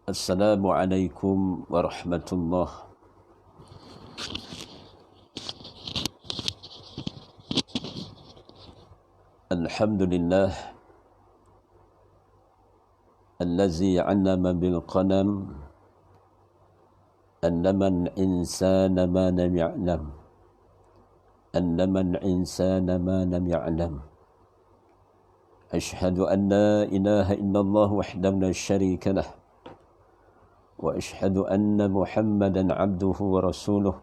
Assalamualaikum warahmatullahi. Alhamdulillah allazi 'allama bil qalam, 'allama al-insana ma lam ya'lam, 'allama al-insana ma lam ya'lam. Ashhadu an la ilaha illallah wahdahu la syarika lah, wa ashhadu anna Muhammadan 'abduhu wa rasuluh.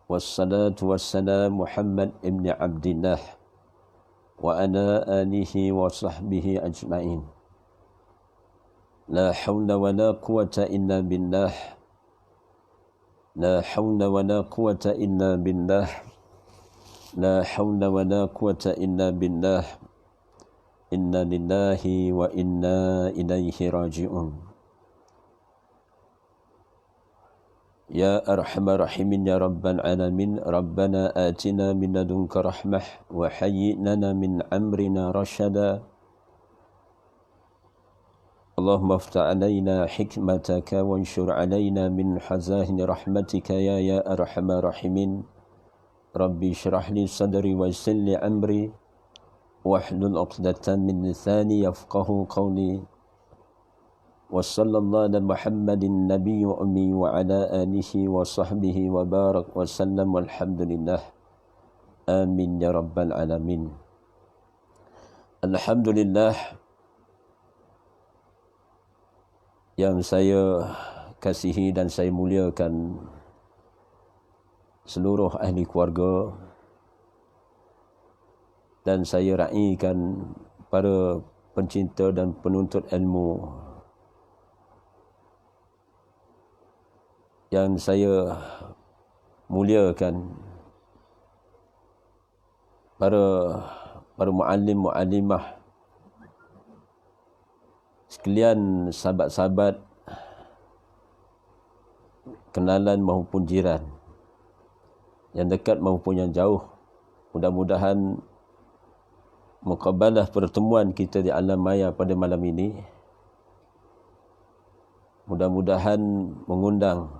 Wassalatu wassalamu Muhammad ibn Abdillah wa ala alihi wa sahbihi ajma'in. La hawla wa la quwata illa billah. La hawla wa la quwata illa billah. La hawla wa la quwata illa billah. Inna lillahi wa inna ilaihi raji'un. Ya arhamar rahimin ya rabbal alamin. Rabbana atina min ladunka rahmah wa hayyi lana min amrina rashada. Allahumma aftah alaina hikmataka wanshur alaina min hazahin rahmatika ya arhamar rahimin. Rabbi shrah li sadri wa yassir li amri wahlul 'uqdatan min lisani yafqahu qawli. Wa sallallahu ala Muhammadin nabiy wa ummi wa ala alihi wa sahbihi wa barak wa sallam walhamdulillah. Amin ya rabbal alamin. Alhamdulillah yang saya kasihi dan saya muliakan seluruh ahli keluarga, dan saya raikan para pencinta dan penuntut ilmu yang saya muliakan, para muallim muallimah sekalian, sahabat-sahabat kenalan maupun jiran, yang dekat maupun yang jauh. Mudah-mudahan muqabalah pertemuan kita di alam maya pada malam ini mudah-mudahan mengundang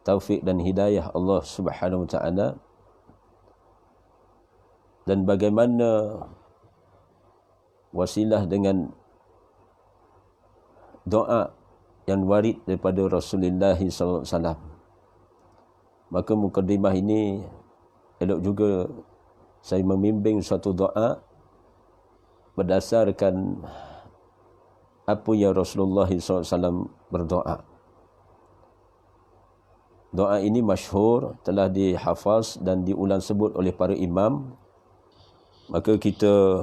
taufik dan hidayah Allah Subhanahu wa taala, dan bagaimana wasilah dengan doa yang warid daripada Rasulullah sallallahu alaihi wasallam. Maka mukadimah ini elok juga saya membimbing suatu doa berdasarkan apa yang Rasulullah sallallahu alaihi wasallam berdoa. Doa ini masyhur, telah dihafaz dan diulang sebut oleh para imam. Maka kita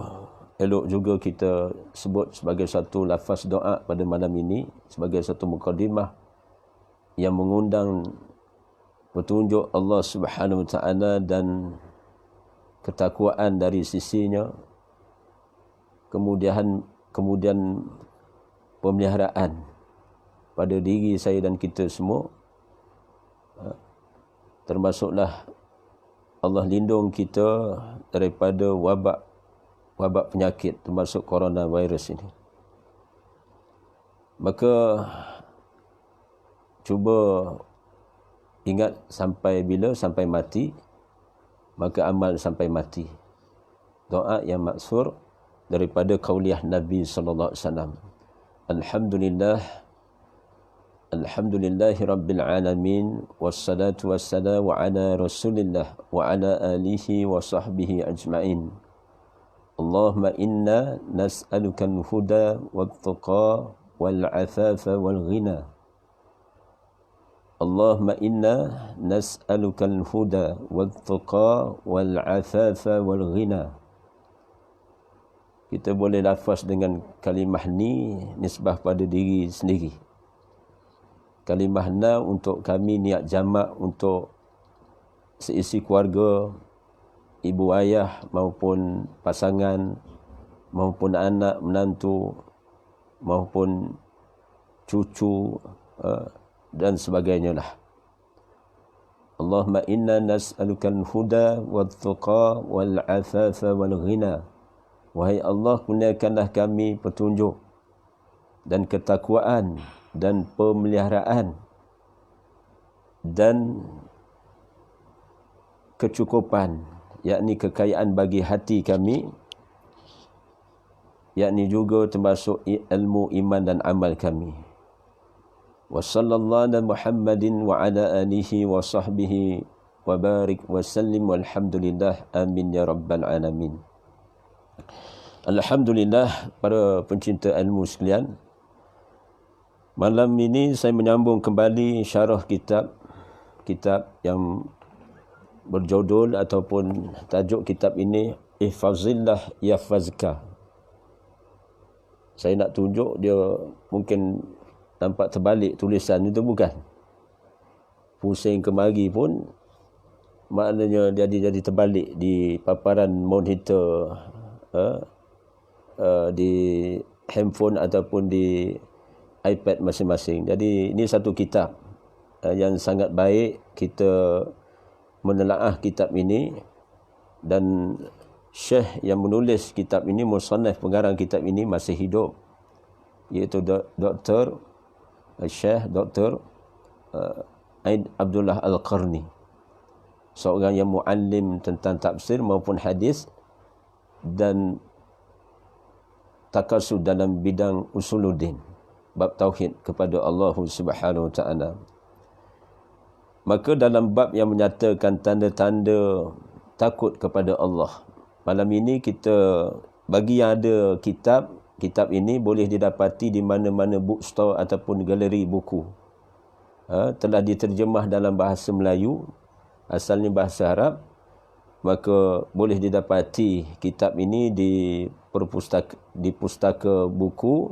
elok juga kita sebut sebagai satu lafaz doa pada malam ini, sebagai satu mukadimah yang mengundang petunjuk Allah Subhanahu wa taala dan ketakwaan dari sisinya, kemudian pemeliharaan pada diri saya dan kita semua, termasuklah Allah lindung kita daripada wabak penyakit termasuk coronavirus ini. Maka cuba ingat sampai bila? Sampai mati, maka amal sampai mati. Doa yang maksur daripada qauliyah Nabi sallallahu alaihi wasallam. Alhamdulillahi rabbil alamin, wassalatu wassalamu ala rasulillah wa ala alihi wa sahbihi ajma'in. Allahumma inna nas'aluka al-huda wal-tuqa wal-afafa wal-ghina. Allahumma inna nas'aluka al-huda wal-tuqa wal-afafa wal-ghina. Kita boleh lafaz dengan kalimah ni nisbah pada diri sendiri. Kalimah na untuk kami niat jamak untuk seisi keluarga, ibu ayah maupun pasangan, maupun anak menantu, maupun cucu dan sebagainya lah. Allahumma inna nas'aluka al-huda wal-tuqa wal-afafa wal-ghina. Wahai Allah, kurniakanlah kami petunjuk dan ketakwaan dan pemeliharaan dan kecukupan, yakni kekayaan bagi hati kami, yakni juga termasuk ilmu, iman dan amal kami. Wa sallallahu ala Muhammadin wa ala alihi wa sahbihi wa barik wa sallim walhamdulillah, amin ya rabbal alamin. Alhamdulillah, para pencinta ilmu sekalian, malam ini saya menyambung kembali syarah kitab yang berjudul ataupun tajuk kitab ini Ihfazillah Yahfazka. Saya nak tunjuk dia, mungkin nampak terbalik tulisan itu, bukan? Pusing kemari pun maknanya jadi terbalik di paparan monitor, di handphone ataupun di iPad masing-masing. Jadi ini satu kitab yang sangat baik kita menelaah kitab ini, dan Syekh yang menulis kitab ini, musannaf pengarang kitab ini masih hidup, iaitu Syekh Dr. Aid Abdullah Al-Qarni, seorang yang muallim tentang tafsir maupun hadis dan takasud dalam bidang usuluddin, bab tauhid kepada Allah Subhanahu wa taala. Maka dalam bab yang menyatakan tanda-tanda takut kepada Allah, malam ini kita, bagi yang ada kitab ini boleh didapati di mana-mana bookstore ataupun galeri buku. Telah diterjemah dalam bahasa Melayu, asalnya bahasa Arab, maka boleh didapati kitab ini di pustaka buku.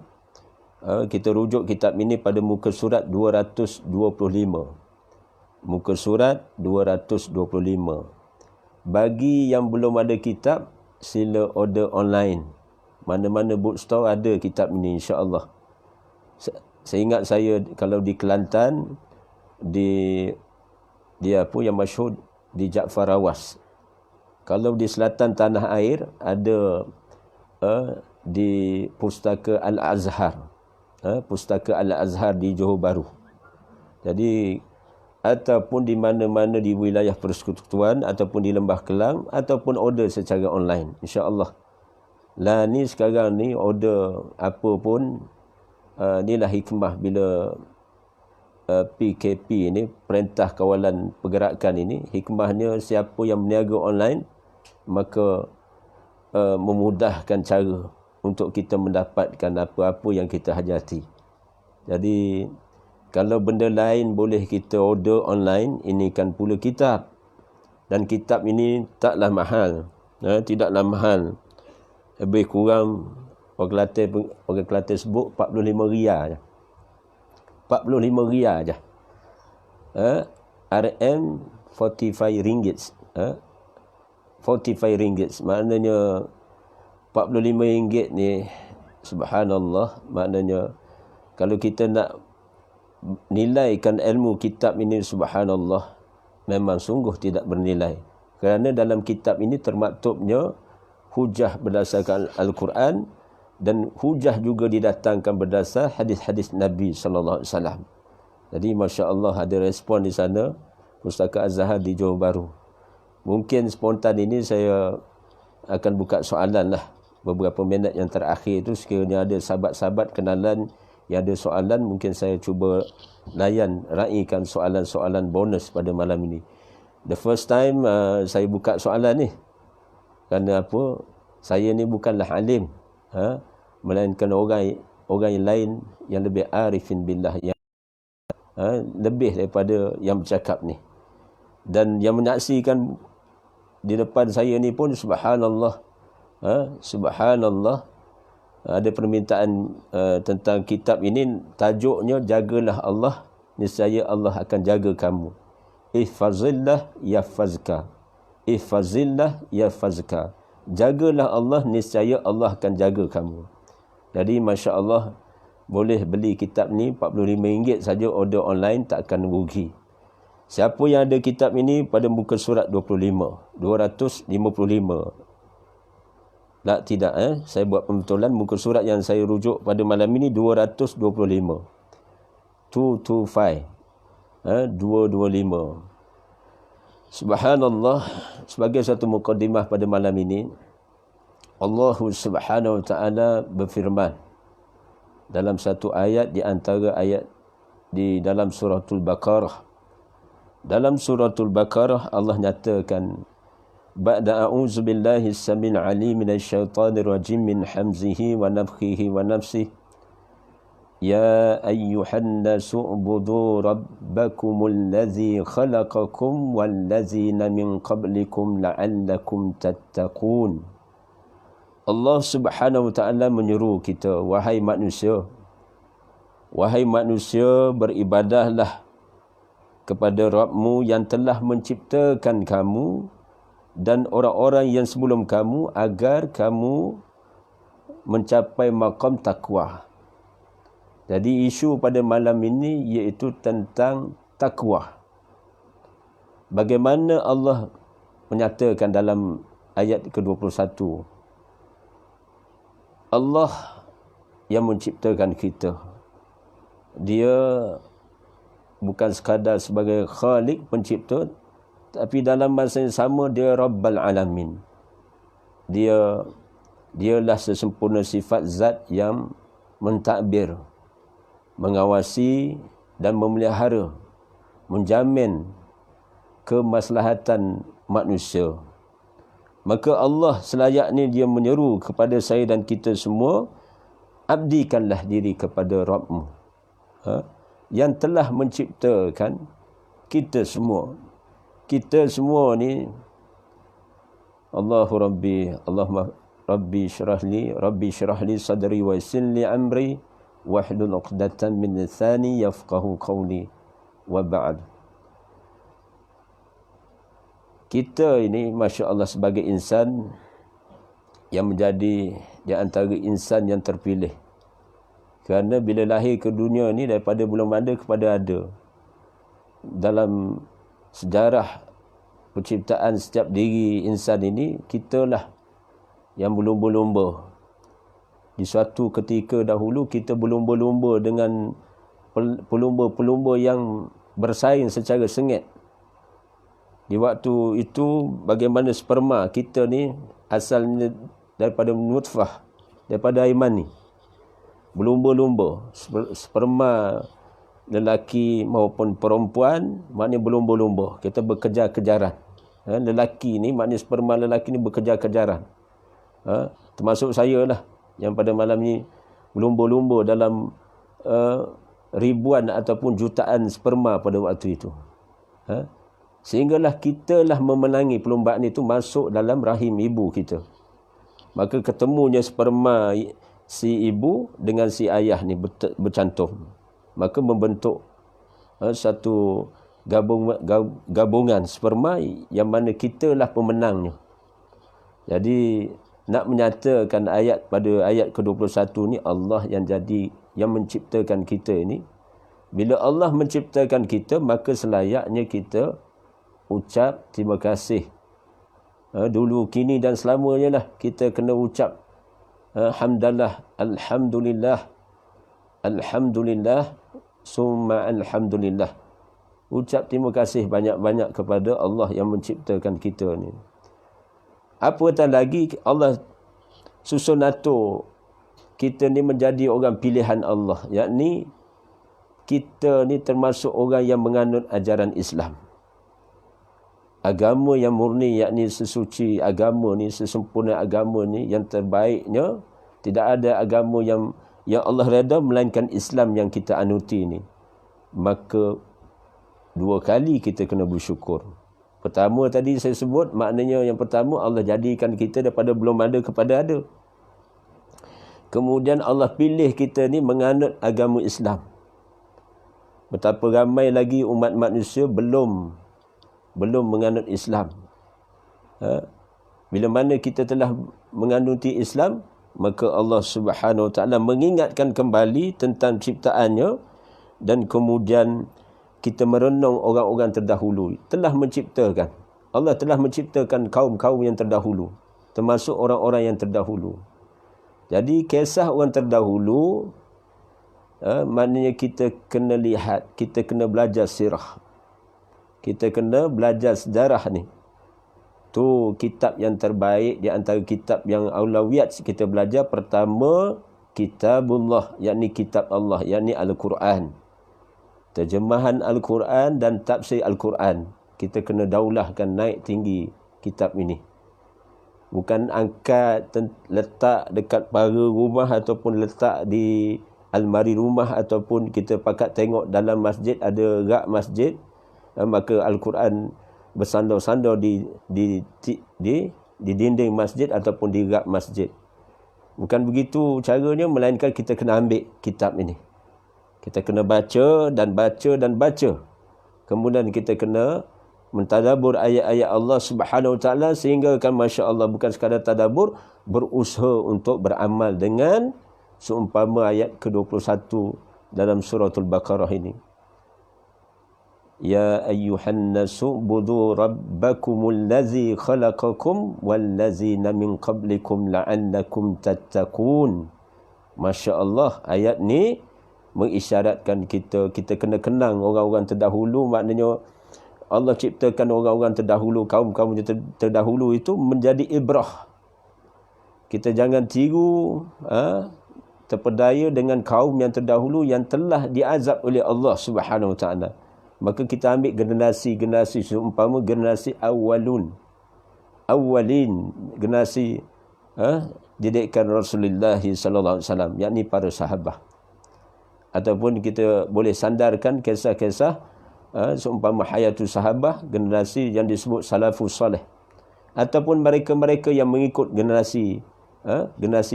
Kita rujuk kitab ini pada muka surat 225. Muka surat 225. Bagi yang belum ada kitab, sila order online. Mana-mana bookstore ada kitab ini, insya-Allah. Saya ingat saya kalau di Kelantan, dia apa yang masyhur di Jaafar Awas. Kalau di selatan tanah air ada di Pustaka Al-Azhar. Pustaka Al-Azhar di Johor Bahru. Jadi ataupun di mana-mana di wilayah persekutuan ataupun di Lembah Kelang, ataupun order secara online, insya-Allah. Lah ni sekarang ni order apa pun, inilah hikmah bila PKP ini, Perintah Kawalan Pergerakan ini, hikmahnya siapa yang berniaga online maka memudahkan cara untuk kita mendapatkan apa-apa yang kita hajati. Jadi kalau benda lain boleh kita order online, ini kan pula kitab. Dan kitab ini taklah mahal, tidaklah mahal. Lebih kurang orang Kelantan sebut 45 riyal je. 45 riyal je. RM 45 ringgit. 45 ringgit. Maknanya 45 ringgit ni, subhanallah, maknanya kalau kita nak nilaikan ilmu kitab ini, subhanallah, memang sungguh tidak bernilai. Kerana dalam kitab ini termaktubnya hujah berdasarkan Al-Quran, dan hujah juga didatangkan berdasar hadis-hadis Nabi sallallahu alaihi wasallam. Jadi masya-Allah ada respon di sana, Pustaka Az-Zahar di Johor Bahru. Mungkin spontan ini saya akan buka soalan lah. Beberapa minit yang terakhir itu, sekiranya ada sahabat-sahabat kenalan yang ada soalan, mungkin saya cuba raikan soalan-soalan bonus pada malam ini. The first time saya buka soalan ni. Kerana apa? Saya ni bukanlah alim, melainkan orang yang lain yang lebih arifin billah, yang lebih daripada yang bercakap ni. Dan yang menyaksikan di depan saya ni pun, subhanallah, subhanallah, ada permintaan tentang kitab ini. Tajuknya, jagalah Allah, niscaya Allah akan jaga kamu. Ihfazillah yahfazka. Ihfazillah yahfazka. Jagalah Allah, niscaya Allah akan jaga kamu. Jadi masya-Allah, boleh beli kitab ni RM45 saja, order online, tak akan rugi. Siapa yang ada kitab ini pada muka surat 25, 255. Tidak, saya buat pembetulan, muka surat yang saya rujuk pada malam ini 225. 225. 225. Subhanallah, sebagai satu mukadimah pada malam ini, Allah Subhanahu wa taala berfirman dalam satu ayat di antara ayat di dalam suratul Baqarah. Dalam suratul Baqarah Allah nyatakan, ba'da a'udzu billahi as-samil 'alim minasyaitonir rajim min hamzihi wa nafthihi wa nafsihi. Ya ayyuhan nasu ubudu rabbakumul ladzi khalaqakum wal ladzina min qablikum la'allakum tattaqun. Allah Subhanahu wa taala menyeru kita, wahai manusia, beribadahlah kepada Rabbmu yang telah menciptakan kamu dan orang-orang yang sebelum kamu agar kamu mencapai maqam takwa. Jadi isu pada malam ini iaitu tentang takwa. Bagaimana Allah menyatakan dalam ayat ke-21, Allah yang menciptakan kita. Dia bukan sekadar sebagai khalik, pencipta, tapi dalam masa yang sama dia Rabbal Alamin. Dialah sesempurna sifat zat yang mentadbir, mengawasi dan memelihara, menjamin kemaslahatan manusia. Maka Allah selayaknya dia menyeru kepada saya dan kita semua, abdikanlah diri kepada Rabbmu, yang telah menciptakan kita semua. Kita semua ni, Allahu Rabbi, Allahumma Rabbi syrah li sadri wa yassir li amri wahlul 'uqdatan min lisani yafqahu qawli wa ba'd. Kita ini Masya Allah sebagai insan yang menjadi di antara insan yang terpilih. Kerana bila lahir ke dunia ni daripada belum ada kepada ada. Dalam sejarah penciptaan setiap diri insan ini, kitalah yang berlumba-lumba. Di suatu ketika dahulu kita berlumba-lumba dengan pelumba-pelumba yang bersaing secara sengit. Di waktu itu bagaimana sperma kita ni asalnya daripada nutfah, daripada air mani. Berlumba-lumba, sperma lelaki maupun perempuan maknanya berlumba-lumba. Kita berkejar-kejaran. Lelaki ni maknanya sperma lelaki ni berkejar-kejaran. Termasuk saya lah yang pada malam ni berlumba-lumba dalam ribuan ataupun jutaan sperma pada waktu itu. Sehinggalah kita lah memenangi perlombaan itu masuk dalam rahim ibu kita. Maka ketemunya sperma si ibu dengan si ayah ni bercantum. Maka membentuk satu gabungan sperma yang mana kita lah pemenangnya. Jadi nak menyatakan ayat pada ayat ke-21 ni, Allah yang menciptakan kita ini. Bila Allah menciptakan kita, maka selayaknya kita ucap terima kasih. Dulu, kini dan selamanya lah kita kena ucap hamdalah, alhamdulillah, alhamdulillah, summa alhamdulillah. Ucap terima kasih banyak-banyak kepada Allah yang menciptakan kita ni. Apatah lagi Allah susun atur kita ni menjadi orang pilihan Allah, yakni kita ni termasuk orang yang menganut ajaran Islam. Agama yang murni, yakni sesuci agama ni, sesempurna agama ni, yang terbaiknya, tidak ada agama yang Allah reda melainkan Islam yang kita anuti ni. Maka dua kali kita kena bersyukur. Pertama tadi saya sebut, maknanya yang pertama Allah jadikan kita daripada belum ada kepada ada. Kemudian Allah pilih kita ni menganut agama Islam. Betapa ramai lagi umat manusia belum menganut Islam. Bila mana kita telah menganuti Islam, maka Allah Subhanahu Wa Taala mengingatkan kembali tentang ciptaannya, dan kemudian kita merenung orang-orang terdahulu, Allah telah menciptakan kaum-kaum yang terdahulu, termasuk orang-orang yang terdahulu. Jadi kisah orang terdahulu, maknanya kita kena lihat, kita kena belajar sirah, kita kena belajar sejarah ni. Tu kitab yang terbaik di antara kitab yang aulawiyat kita belajar. Pertama, kitabullah, yakni kitab Allah, yakni Al-Quran. Terjemahan Al-Quran dan tafsir Al-Quran. Kita kena daulahkan, naik tinggi kitab ini. Bukan angkat, letak dekat pagar rumah ataupun letak di almari rumah, ataupun kita pakat tengok dalam masjid ada rak masjid, maka Al-Quran bersandar-sandar di dinding masjid ataupun di rak masjid. Bukan begitu caranya, melainkan kita kena ambil kitab ini. Kita kena baca dan baca dan baca. Kemudian kita kena mentadabur ayat-ayat Allah Subhanahu Wa Taala, sehingga kan masya-Allah bukan sekadar tadabbur, berusaha untuk beramal dengan seumpama ayat ke-21 dalam suratul Baqarah ini. Ya ayyuhan nasu budu rabbakumul ladzi khalaqakum wallazina min qablikum la'allakum tattaqun. Masya-Allah, ayat ni mengisyaratkan kita kena kenang orang-orang terdahulu. Maknanya Allah ciptakan orang-orang terdahulu, kaum-kaum terdahulu itu menjadi ibrah. Kita jangan tiru, terpedaya dengan kaum yang terdahulu yang telah diazab oleh Allah Subhanahu Wa Taala. Maka kita ambil generasi-generasi seumpama generasi awalin, generasi didikan Rasulullah sallallahu alaihi wasallam, yakni para sahabat. Ataupun kita boleh sandarkan kisah-kisah seumpama hayatul sahabah, generasi yang disebut salafus salih, ataupun mereka-mereka yang mengikut generasi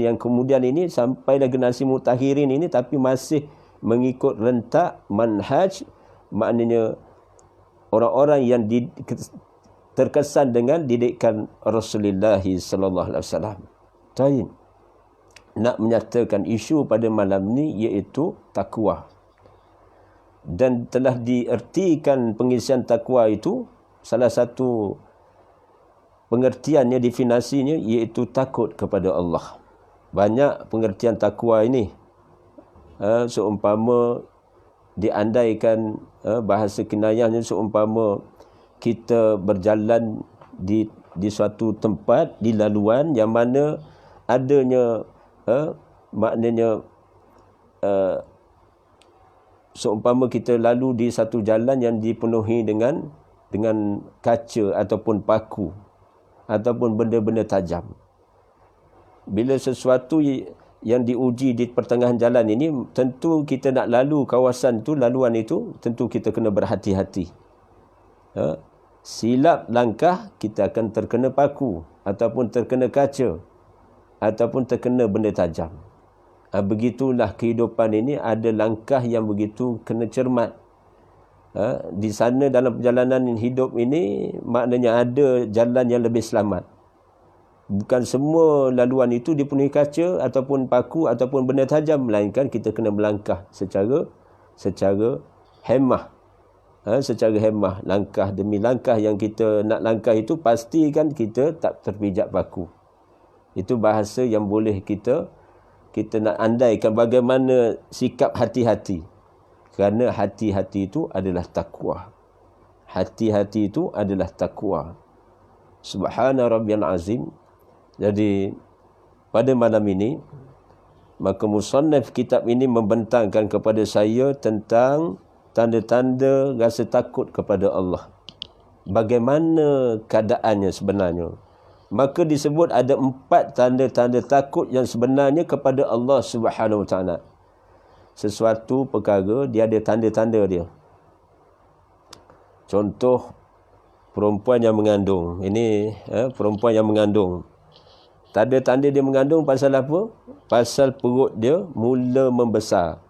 yang kemudian ini sampailah generasi mutahirin ini, tapi masih mengikut rentak manhaj, maknanya orang-orang yang terkesan dengan didikan Rasulullah sallallahu alaihi wasallam. Baik. Nak menyatakan isu pada malam ni iaitu takwa. Dan telah diertikan pengisian takwa itu, salah satu pengertiannya, definisinya iaitu takut kepada Allah. Banyak pengertian takwa ini. Seumpama diandaikan bahasa kinayahnya, seumpama kita berjalan di suatu tempat, di laluan yang mana adanya maknanya seumpama kita lalu di satu jalan yang dipenuhi dengan kaca ataupun paku ataupun benda-benda tajam. Bila sesuatu yang diuji di pertengahan jalan ini, tentu kita nak lalu kawasan itu, laluan itu, tentu kita kena berhati-hati. Silap langkah, kita akan terkena paku ataupun terkena kaca ataupun terkena benda tajam. Begitulah kehidupan ini, ada langkah yang begitu kena cermat. Di sana dalam perjalanan hidup ini, maknanya ada jalan yang lebih selamat. Bukan semua laluan itu dipenuhi kaca ataupun paku ataupun benda tajam, melainkan kita kena melangkah secara hemah. Secara hemah, langkah demi langkah yang kita nak langkah itu, pastikan kita tak terpijak paku. Itu bahasa yang boleh kita nak andaikan bagaimana sikap hati-hati. Kerana hati-hati itu adalah takwa. Hati-hati itu adalah takwa. Subhana rabbiyal azim. Jadi pada malam ini, maka musannaf kitab ini membentangkan kepada saya tentang tanda-tanda rasa takut kepada Allah. Bagaimana keadaannya sebenarnya? Maka disebut ada 4 tanda-tanda takut yang sebenarnya kepada Allah Subhanahu Wa Taala. Sesuatu perkara dia ada tanda-tanda dia. Contoh perempuan yang mengandung. Ini perempuan yang mengandung. Tanda-tanda dia mengandung pasal apa? Pasal perut dia mula membesar.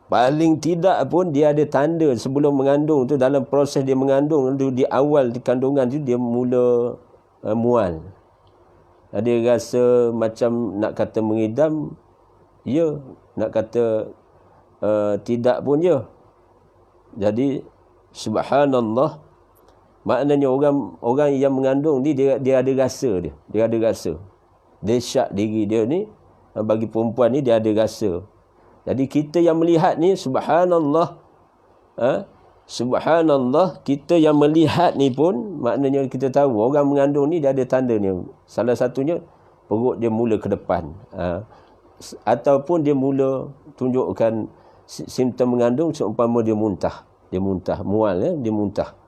Paling tidak pun dia ada tanda sebelum mengandung tu, dalam proses dia mengandung tu, di awal di kandungan tu dia mula mual. Dia rasa macam nak kata mengidam, ya. Nak kata tidak pun ya. Jadi subhanallah, maknanya orang yang mengandung ni dia ada rasa dia. Dia ada rasa. Dahsyat diri dia ni, bagi perempuan ni dia ada rasa. Jadi kita yang melihat ni subhanallah, subhanallah, kita yang melihat ni pun maknanya kita tahu orang mengandung ni dia ada tanda ni. Salah satunya perut dia mula ke depan. Ataupun dia mula tunjukkan simptom mengandung seumpama dia muntah. Dia muntah, mual dia muntah.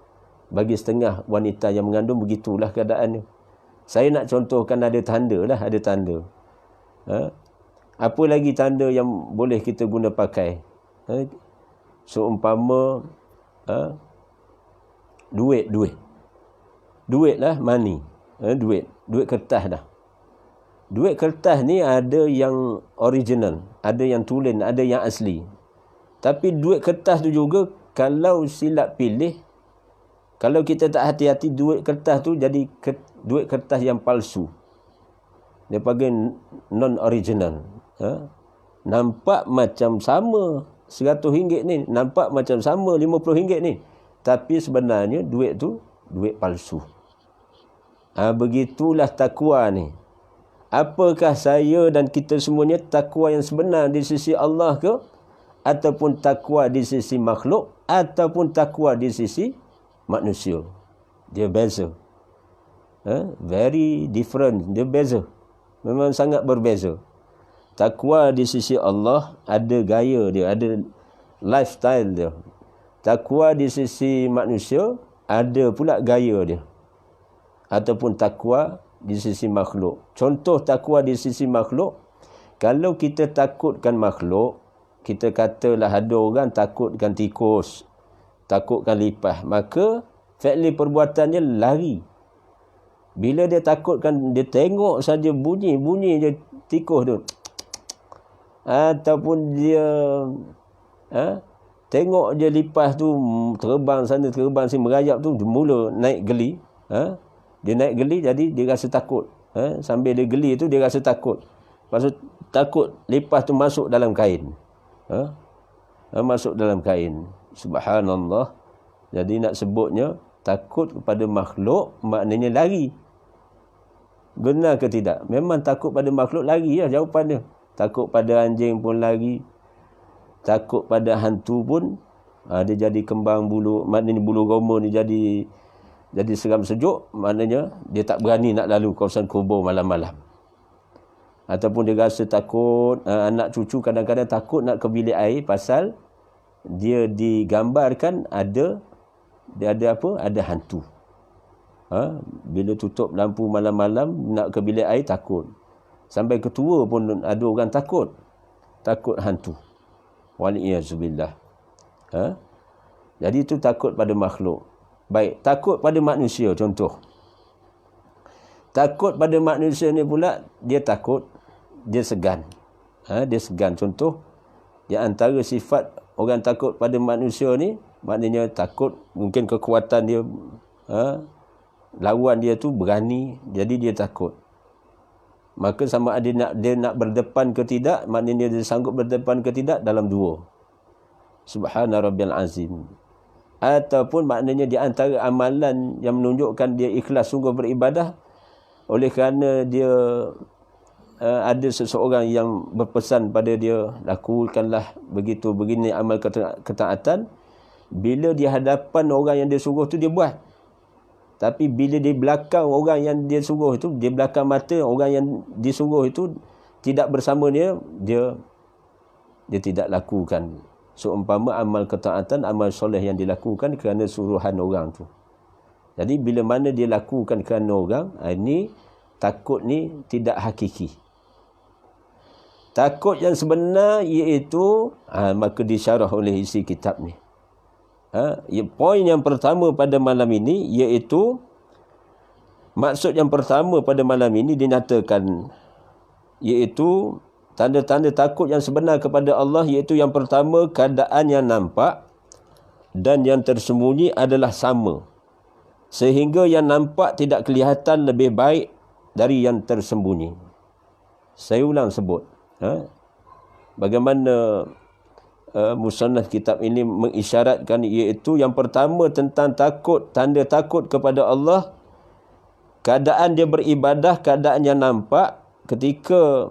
Bagi setengah wanita yang mengandung begitulah keadaannya. Saya nak contohkan ada tanda lah, ada tanda. Apa lagi tanda yang boleh kita guna pakai? Seumpama duit lah, money. Duit kertas dah. Duit kertas ni ada yang original, ada yang tulen, ada yang asli. Tapi duit kertas tu juga kalau silap pilih, kalau kita tak hati-hati, duit kertas tu jadi duit kertas yang palsu. Dia panggil non-original. Nampak macam sama, RM100 ni nampak macam sama RM50 ni, tapi sebenarnya duit tu duit palsu. Begitulah takwa ni. Apakah saya dan kita semuanya takwa yang sebenar di sisi Allah ke, ataupun takwa di sisi makhluk, ataupun takwa di sisi manusia? Dia beza. Very different. Dia beza. Memang sangat berbeza. Takwa di sisi Allah ada gaya dia, ada lifestyle dia. Takwa di sisi manusia ada pula gaya dia. Ataupun takwa di sisi makhluk. Contoh takwa di sisi makhluk, kalau kita takutkan makhluk, kita katalah ada orang takutkan tikus, takutkan lipas, maka fi'li perbuatannya lari. Bila dia takutkan, dia tengok saja bunyi je tikus tu, ataupun dia tengok je lipas tu terbang sana terbang sini merayap tu, dia mula naik geli. Dia naik geli, jadi dia rasa takut. Sambil dia geli tu dia rasa takut. Lepas tu takut lipas tu masuk dalam kain. Masuk dalam kain. Subhanallah. Jadi nak sebutnya takut kepada makhluk maknanya lari. Benar ke tidak? Memang takut pada makhluk lari lah jawapannya. Takut pada anjing pun lari. Takut pada hantu pun dia jadi kembang bulu, maknanya bulu roma ni jadi seram sejuk, maknanya dia tak berani nak lalu kawasan kubur malam-malam. Ataupun dia rasa takut, anak cucu kadang-kadang takut nak ke bilik air pasal dia digambarkan ada hantu. Bila tutup lampu malam-malam nak ke bilik air takut. Sampai ketua pun ada orang takut hantu. Waliyazubillah. Jadi itu takut pada makhluk. Baik, takut pada manusia contoh. Takut pada manusia ni pula dia takut, dia segan. Dia segan. Contoh, di antara sifat orang takut pada manusia ni, maknanya takut mungkin kekuatan dia, lawan dia tu berani, jadi dia takut. Maka sama ada dia nak berdepan ke tidak, maknanya dia sanggup berdepan ke tidak dalam dua. Subhana rabbiyal azim. Ataupun maknanya di antara amalan yang menunjukkan dia ikhlas sungguh beribadah, oleh kerana dia ada seseorang yang berpesan pada dia, lakukanlah begitu begini amal ketaatan. Bila di hadapan orang yang dia suruh tu dia buat. Tapi bila di belakang orang yang dia suruh itu, di belakang mata orang yang disuruh itu tidak bersama dia tidak lakukan. Seumpama amal ketaatan, amal soleh yang dilakukan kerana suruhan orang tu. Jadi bila mana dia lakukan kerana orang, ini takut ni tidak hakiki. Takut yang sebenar iaitu maka disyarah oleh isi kitab ni. Poin yang pertama pada malam ini iaitu, maksud yang pertama pada malam ini dinyatakan, iaitu tanda-tanda takut yang sebenar kepada Allah, iaitu yang pertama, keadaan yang nampak dan yang tersembunyi adalah sama, sehingga yang nampak tidak kelihatan lebih baik dari yang tersembunyi. Saya ulang sebut, bagaimana musannaf kitab ini mengisyaratkan, iaitu yang pertama tentang takut, tanda takut kepada Allah, keadaan dia beribadah, keadaan yang nampak, ketika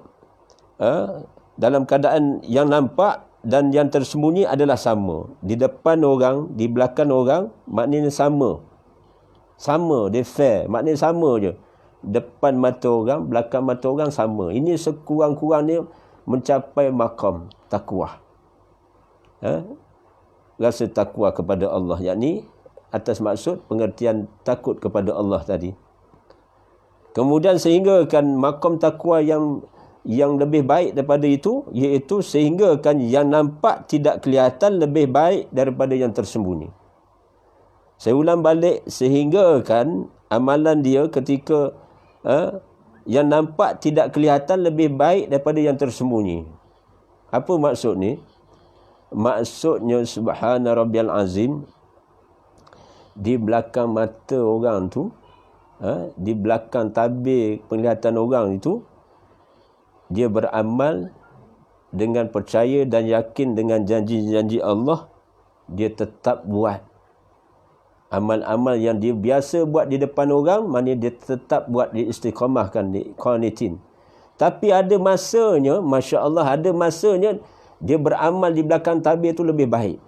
dalam keadaan yang nampak dan yang tersembunyi adalah sama. Di depan orang, di belakang orang, maknanya sama. Sama, dia fair, maknanya sama je. Depan mata orang, belakang mata orang sama. Ini sekurang-kurangnya mencapai maqam takwa. Rasa takwa kepada Allah, yakni atas maksud pengertian takut kepada Allah tadi. Kemudian sehinggakan maqam takwa yang lebih baik daripada itu, iaitu sehinggakan yang nampak tidak kelihatan lebih baik daripada yang tersembunyi. Saya ulang balik, sehinggakan amalan dia ketika yang nampak tidak kelihatan lebih baik daripada yang tersembunyi. Apa maksud ni? Maksudnya subhana rabbiyal azim, di belakang mata orang tu, di belakang tabir penglihatan orang itu, dia beramal dengan percaya dan yakin dengan janji-janji Allah. Dia tetap buat amal-amal yang dia biasa buat di depan orang, maknanya dia tetap buat, di istiqamahkan, di qanitin. Tapi ada masanya, Masya Allah, ada masanya dia beramal di belakang tabir itu lebih baik.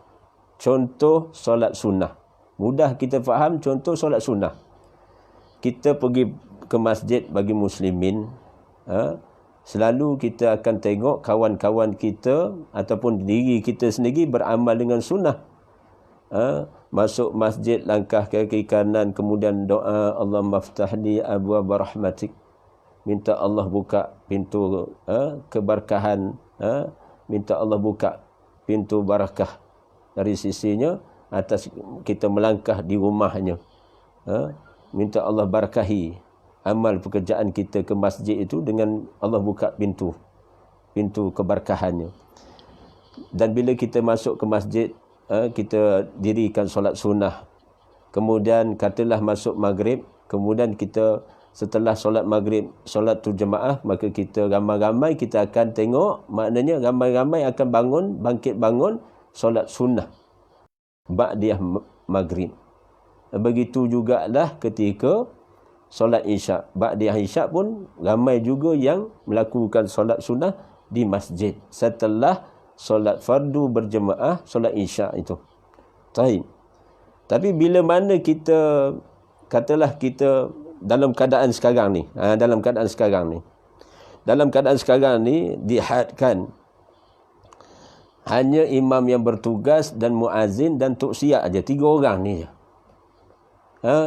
Contoh solat sunnah. Mudah kita faham, contoh solat sunnah. Kita pergi ke masjid bagi muslimin, selalu kita akan tengok kawan-kawan kita ataupun diri kita sendiri beramal dengan sunnah. Masuk masjid, langkah kaki kanan, kemudian doa, Allahumma ftahli abwaab rahmatik. Minta Allah buka pintu keberkahan, minta Allah buka pintu barakah dari sisinya atas kita melangkah di rumahnya. Minta Allah barakahi amal pekerjaan kita ke masjid itu dengan Allah buka pintu keberkahannya. Dan bila kita masuk ke masjid, kita dirikan solat sunnah. Kemudian katalah masuk maghrib, kemudian kita setelah solat maghrib, solat tu jemaah, maka kita ramai-ramai kita akan tengok, maknanya ramai-ramai akan bangkit bangun solat sunnah ba'diyah maghrib. Begitu jugalah ketika solat isyak, ba'diyah isyak pun ramai juga yang melakukan solat sunnah di masjid setelah solat fardu berjemaah, solat isyak itu. Tapi bila mana kita, katalah kita dalam keadaan sekarang ni, dalam keadaan sekarang ni dihadkan hanya imam yang bertugas dan muazzin dan tuksiyah aja, 3 orang ni je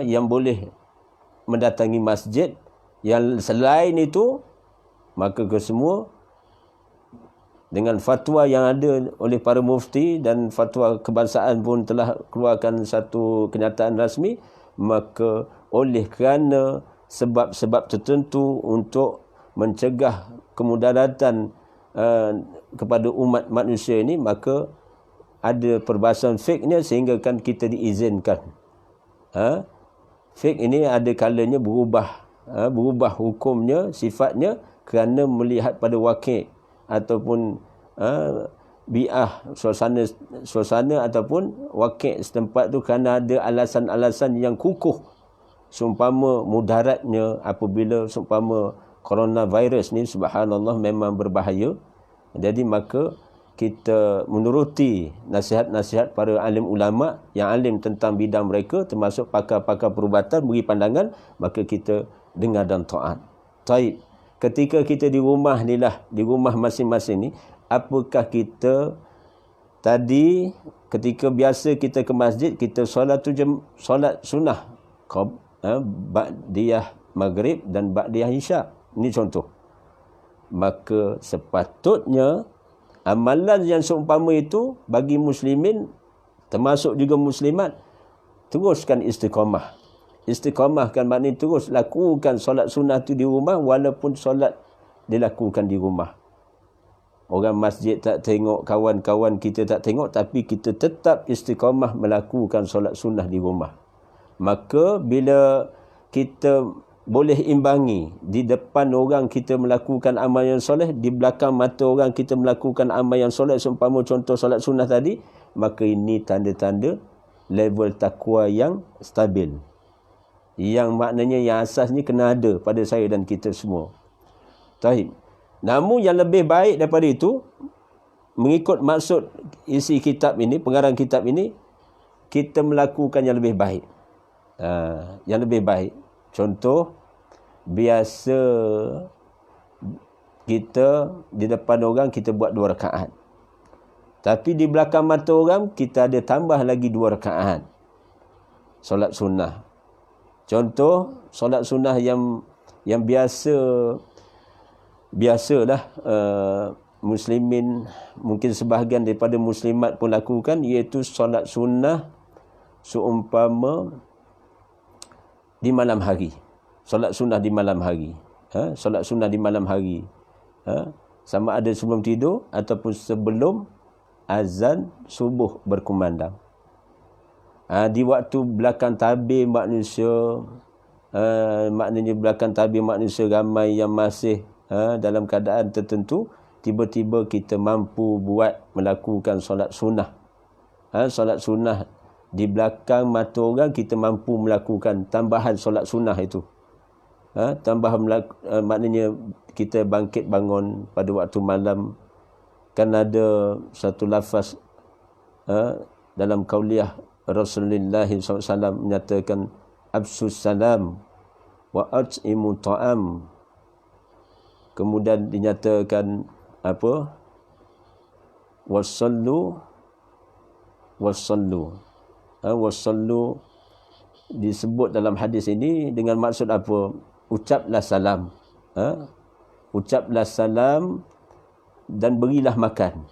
yang boleh mendatangi masjid. Yang selain itu, maka kesemua dengan fatwa yang ada oleh para mufti dan fatwa kebangsaan pun telah keluarkan satu kenyataan rasmi, maka oleh kerana sebab-sebab tertentu untuk mencegah kemudaratan kepada umat manusia ini, maka ada perbahasan fiqhnya sehingga kan kita diizinkan. Fiqh ini ada kalanya berubah hukumnya, sifatnya, kerana melihat pada wakil ataupun bi'ah, suasana ataupun wakil setempat tu, kerana ada alasan-alasan yang kukuh. Seumpama mudaratnya apabila seumpama coronavirus ni, subhanallah, memang berbahaya. Jadi maka kita menuruti nasihat-nasihat para alim ulama yang alim tentang bidang mereka, termasuk pakar-pakar perubatan, beri pandangan, maka kita dengar dan taat. Taib. Ketika kita di rumah ni lah, di rumah masing-masing ni, apakah kita tadi ketika biasa kita ke masjid, kita solat sunnah ba'diyah maghrib dan ba'diyah isyak. Ini contoh. Maka sepatutnya amalan yang seumpama itu bagi muslimin, termasuk juga muslimat, teruskan istiqamah. Istiqamahkan maknanya terus lakukan solat sunnah tu di rumah, walaupun solat dilakukan di rumah. Orang masjid tak tengok, kawan-kawan kita tak tengok, tapi kita tetap istiqamah melakukan solat sunnah di rumah. Maka bila kita boleh imbangi. Di depan orang kita melakukan amal yang soleh, di belakang mata orang kita melakukan amal yang soleh, seumpama contoh solat sunnah tadi, maka ini tanda-tanda level takwa yang stabil. Yang maknanya yang asasnya kena ada pada saya dan kita semua. Taib. Namun yang lebih baik daripada itu, mengikut maksud isi kitab ini, pengarang kitab ini, kita melakukan yang lebih baik. Yang lebih baik. Contoh, biasa kita di depan orang kita buat 2 rakaat. Tapi di belakang mata orang kita ada tambah lagi 2 rakaat. Solat sunnah. Contoh, solat sunnah yang biasalah muslimin, mungkin sebahagian daripada muslimat pun lakukan, iaitu solat sunnah seumpama di malam hari. Solat sunnah di malam hari. Solat sunnah di malam hari. Sama ada sebelum tidur ataupun sebelum azan subuh berkumandang. Di waktu belakang tabir manusia, maknanya belakang tabir manusia ramai yang masih dalam keadaan tertentu, tiba-tiba kita mampu melakukan solat sunnah. Solat sunnah di belakang mata orang, kita mampu melakukan tambahan solat sunnah itu. Maknanya kita bangkit bangun pada waktu malam. Kan ada satu lafaz dalam qauliyah Rasulullah SAW menyatakan absus salam wa at'imu ta'am. Kemudian dinyatakan apa? Wassallu disebut dalam hadis ini dengan maksud apa? Ucaplah salam. Ucaplah salam dan berilah makan.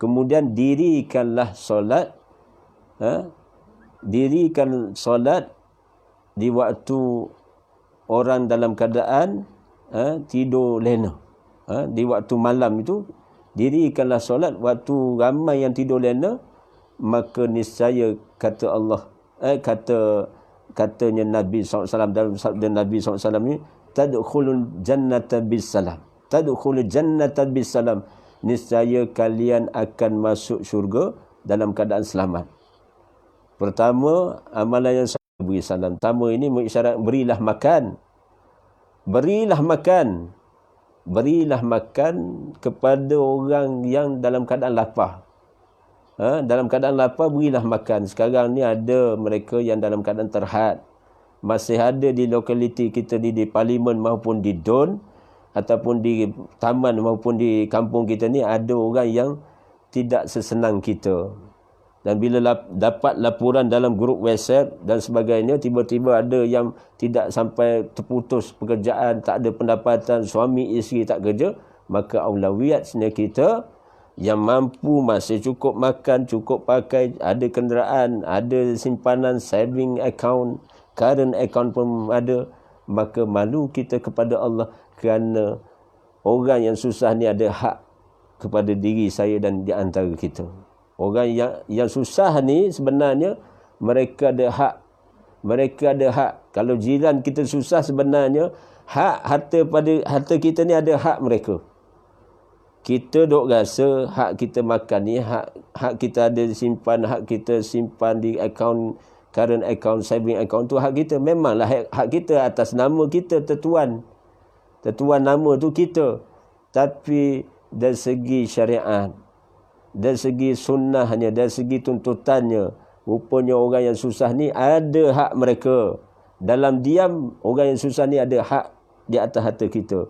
Kemudian dirikanlah solat. Dirikan solat di waktu orang dalam keadaan tidur lena. Di waktu malam itu, dirikanlah solat waktu ramai yang tidur lena, maka niscaya kata Allah, katanya Nabi SAW dalam sabda Nabi SAW ni, tadkhulul jannata bisalam. Tadkhulul jannata bisalam. Niscaya kalian akan masuk syurga dalam keadaan selamat. Pertama, amalan yang saya beri salam. Pertama ini mengisyarat berilah makan. Berilah makan. Berilah makan kepada orang yang dalam keadaan lapar. Dalam keadaan lapar, berilah makan. Sekarang ni ada mereka yang dalam keadaan terhad. Masih ada di lokaliti kita ni, di parlimen maupun di DUN, ataupun di taman maupun di kampung kita ni, ada orang yang tidak sesenang kita. Dan bila dapat laporan dalam grup WhatsApp dan sebagainya, tiba-tiba ada yang tidak sampai terputus pekerjaan, tak ada pendapatan, suami isteri tak kerja, maka aulawiyatnya kita yang mampu, masih cukup makan, cukup pakai, ada kenderaan, ada simpanan, saving account, current account pun ada, maka malu kita kepada Allah, kerana orang yang susah ni ada hak kepada diri saya dan di antara kita. Orang yang susah ni sebenarnya mereka ada hak. Mereka ada hak. Kalau jiran kita susah, sebenarnya harta kita ni ada hak mereka. Kita duk rasa hak kita makan ni, hak kita ada simpan, hak kita simpan di account, current account, saving account tu hak kita. Memanglah hak kita atas nama kita, tertuan nama tu kita. Tapi dari segi syariat, dari segi sunnahnya, dari segi tuntutannya, rupanya orang yang susah ni ada hak mereka. Dalam diam, orang yang susah ni ada hak di atas harta kita.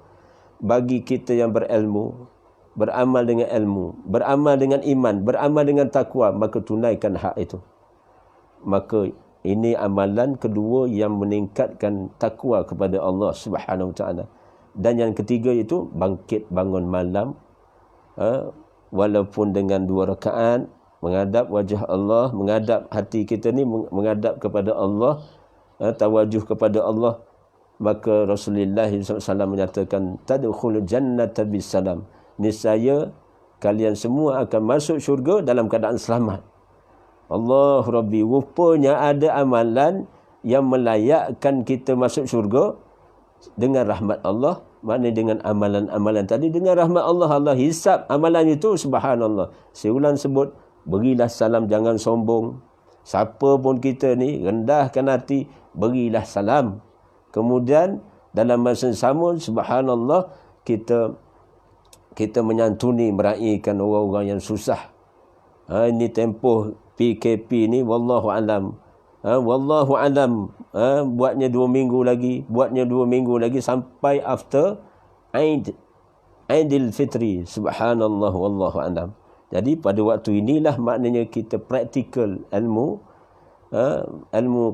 Bagi kita yang berilmu, beramal dengan ilmu, beramal dengan iman, beramal dengan takwa, maka tunaikan hak itu. Maka ini amalan kedua yang meningkatkan takwa kepada Allah Subhanahu Wa Taala. Dan yang ketiga itu bangkit bangun malam, walaupun dengan 2 rakaat, menghadap wajah Allah, menghadap hati kita ni, menghadap kepada Allah, tawajuh kepada Allah. Maka Rasulullah SAW menyatakan, tadkhulul jannata bisalam. Niscaya kalian semua akan masuk syurga dalam keadaan selamat. Allah Rabbi, rupanya ada amalan yang melayakkan kita masuk syurga dengan rahmat Allah, maknanya dengan amalan-amalan tadi, dengan rahmat Allah, Allah hisap amalan itu. Subhanallah, saya ulang sebut, berilah salam, jangan sombong. Siapa pun kita ni, rendahkan hati, berilah salam. Kemudian dalam masa yang sama, subhanallah, kita menyantuni, meraihkan orang-orang yang susah. Ini tempoh PKP ni, wallahu alam. Wallahu alam. Buatnya 2 minggu lagi, sampai after Aidil Fitri. Subhanallah, wallahu alam. Jadi pada waktu inilah maknanya kita praktikal ilmu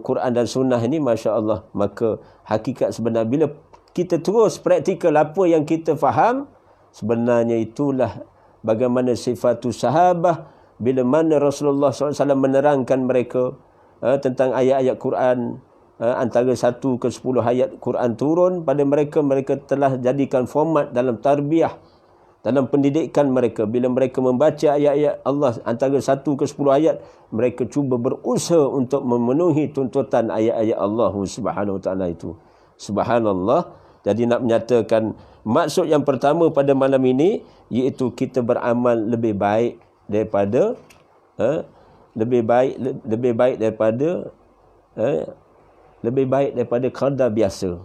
Quran dan Sunnah ini, Masya Allah. Maka hakikat sebenar, bila kita terus praktikal apa yang kita faham, sebenarnya itulah bagaimana sifatus sahabah. Bila mana Rasulullah SAW menerangkan mereka tentang ayat-ayat Quran, antara 1 ke 10 ayat Quran turun pada mereka, mereka telah jadikan format dalam tarbiyah, dalam pendidikan mereka. Bila mereka membaca ayat-ayat Allah antara 1 ke 10 ayat, mereka cuba berusaha untuk memenuhi tuntutan ayat-ayat Allah Subhanahu Wa Taala itu. Subhanallah. Jadi nak menyatakan maksud yang pertama pada malam ini, iaitu kita beramal lebih baik daripada lebih baik daripada qadar biasa.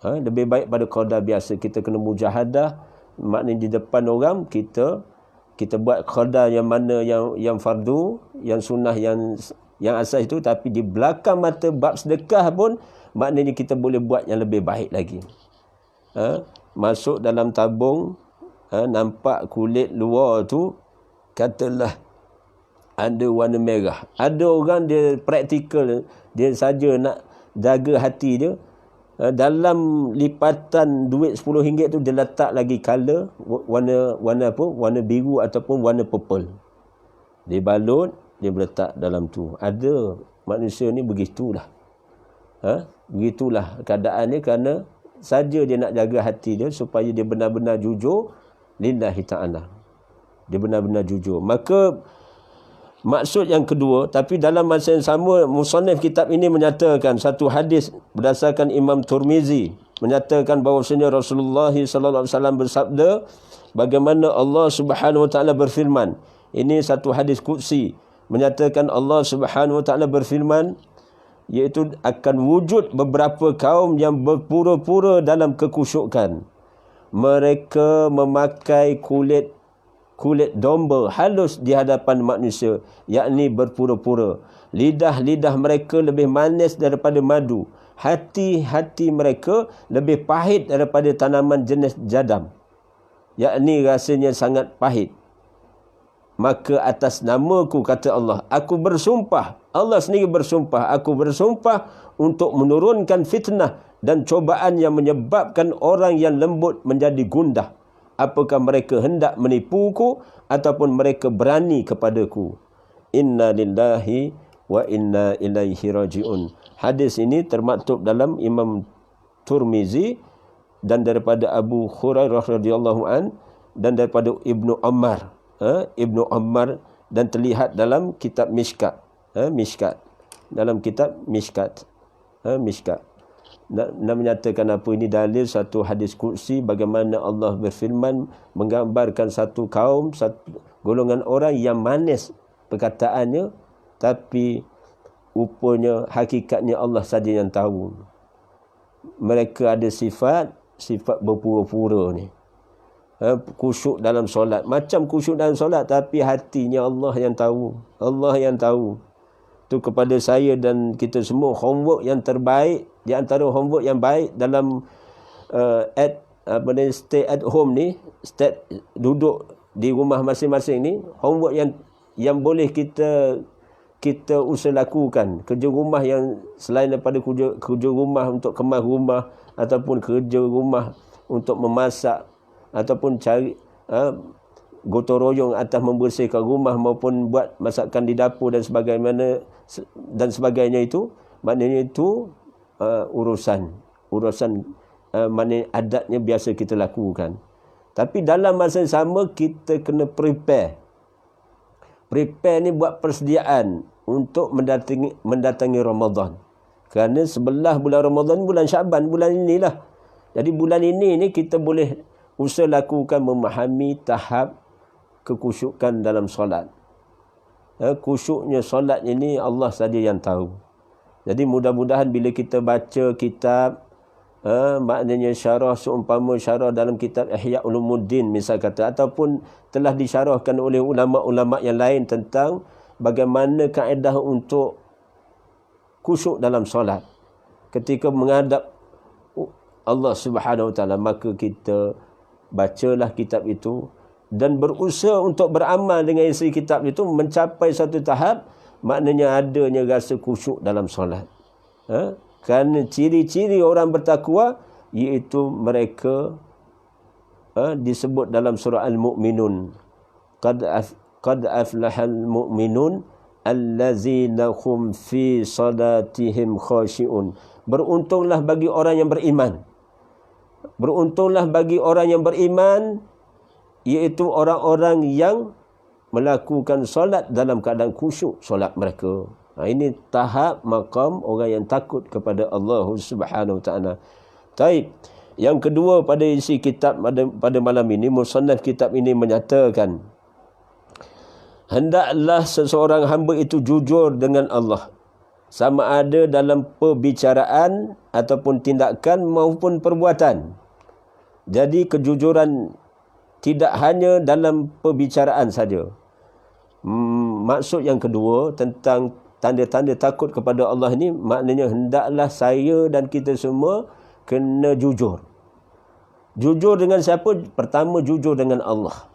Lebih baik pada qadar biasa. Kita kena mujahadah, maknanya di depan orang kita buat qadar yang mana yang fardu, yang sunnah, yang asas itu, tapi di belakang mata bab sedekah pun maknanya kita boleh buat yang lebih baik lagi. Masuk dalam tabung, nampak kulit luar tu katalah ada warna merah. Ada orang dia praktikal, dia saja nak jaga hati dia, dalam lipatan duit RM10 tu dia letak lagi color, warna apa? Warna biru ataupun warna purple. Dia balut, dia letak dalam tu. Ada manusia ni begitulah. Begitulah keadaan dia, kerana saja dia nak jaga hati dia supaya dia benar-benar jujur lillahi ta'ala. Dia benar-benar jujur. Maka maksud yang kedua, tapi dalam masa yang sama, musannif kitab ini menyatakan satu hadis berdasarkan Imam Tirmizi, menyatakan bahawasanya Rasulullah sallallahu alaihi wasallam bersabda, bagaimana Allah Subhanahu Wa Taala berfirman. Ini satu hadis qudsi, menyatakan Allah Subhanahu Wa Taala berfirman, iaitu akan wujud beberapa kaum yang berpura-pura dalam kekusyukan. Mereka memakai kulit domba halus di hadapan manusia, yakni berpura-pura. Lidah mereka lebih manis daripada madu. Hati mereka lebih pahit daripada tanaman jenis jadam, yakni rasanya sangat pahit. Maka atas namaku, kata Allah, aku bersumpah, Allah sendiri bersumpah, aku bersumpah untuk menurunkan fitnah dan cobaan yang menyebabkan orang yang lembut menjadi gundah. Apakah mereka hendak menipuku ataupun mereka berani kepadaku. Inna lillahi wa inna ilaihi raji'un. Hadis ini termaktub dalam Imam Tirmizi dan daripada Abu Hurairah radhiyallahu an dan daripada Ibnu Umar. Ibnu Umar, dan terlihat dalam kitab Mishkat. Dalam kitab Mishkat. Nak menyatakan apa ini dalil satu hadis qudsi, bagaimana Allah berfirman menggambarkan satu kaum, satu golongan orang yang manis perkataannya, tapi rupanya hakikatnya Allah saja yang tahu. Mereka ada sifat berpura-pura ni. Khusyuk dalam solat, macam khusyuk dalam solat, tapi hatinya Allah yang tahu. Allah yang tahu. Itu kepada saya dan kita semua homework yang terbaik, di antara homework yang baik dalam stay at home ni, duduk di rumah masing-masing ni, homework yang boleh kita usaha lakukan. Kerja rumah yang selain daripada kerja rumah untuk kemas rumah, ataupun kerja rumah untuk memasak, ataupun cari gotong royong atas membersihkan rumah maupun buat masakan di dapur dan sebagainya itu, maknanya itu urusan maknanya adatnya biasa kita lakukan. Tapi dalam masa yang sama kita kena prepare ni, buat persediaan untuk mendatangi Ramadan. Kerana sebelah bulan Ramadan, bulan Syaban, bulan inilah. Jadi bulan ini ni kita boleh usaha lakukan memahami tahap kekusyukan dalam solat. Kusyuknya solat ini Allah saja yang tahu. Jadi mudah-mudahan bila kita baca kitab, maknanya syarah seumpama syarah dalam kitab Ihya Ulumuddin misal kata, ataupun telah disyarahkan oleh ulama-ulama yang lain tentang bagaimana kaedah untuk khusyuk dalam solat ketika menghadap Allah Subhanahu Wa Taala, maka kita bacalah kitab itu dan berusaha untuk beramal dengan isi kitab itu mencapai satu tahap, maknanya adanya rasa khusyuk dalam solat. Kerana ciri-ciri orang bertakwa iaitu mereka disebut dalam surah Al-Mu'minun, qad aflahal mu'minun allazina hum fi salatihim khashi'un. Beruntunglah bagi orang yang beriman. Beruntunglah bagi orang yang beriman, iaitu orang-orang yang melakukan solat dalam keadaan khusyuk solat mereka. Ini tahap maqam orang yang takut kepada Allah Subhanahu Wa Taala. Taib. Yang kedua pada isi kitab pada malam ini, musannaf kitab ini menyatakan, hendaklah seseorang hamba itu jujur dengan Allah, sama ada dalam perbicaraan ataupun tindakan maupun perbuatan. Jadi kejujuran tidak hanya dalam perbicaraan saja. Maksud yang kedua tentang tanda-tanda takut kepada Allah ini, maknanya hendaklah saya dan kita semua kena jujur. Jujur dengan siapa? Pertama, jujur dengan Allah.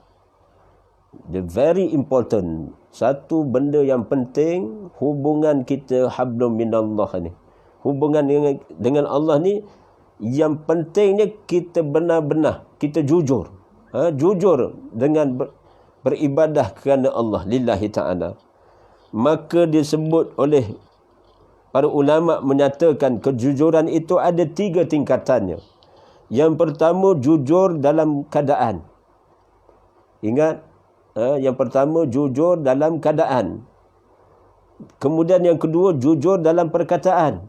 The very important, satu benda yang penting, hubungan kita hablum minallah ni. Hubungan dengan Allah ni, yang pentingnya kita benar-benar, kita jujur. Jujur dengan beribadah kerana Allah, lillahi ta'ala. Maka disebut oleh para ulama menyatakan kejujuran itu ada 3 tingkatannya. Yang pertama, jujur dalam keadaan. Ingat, yang pertama jujur dalam keadaan. Kemudian yang kedua jujur dalam perkataan.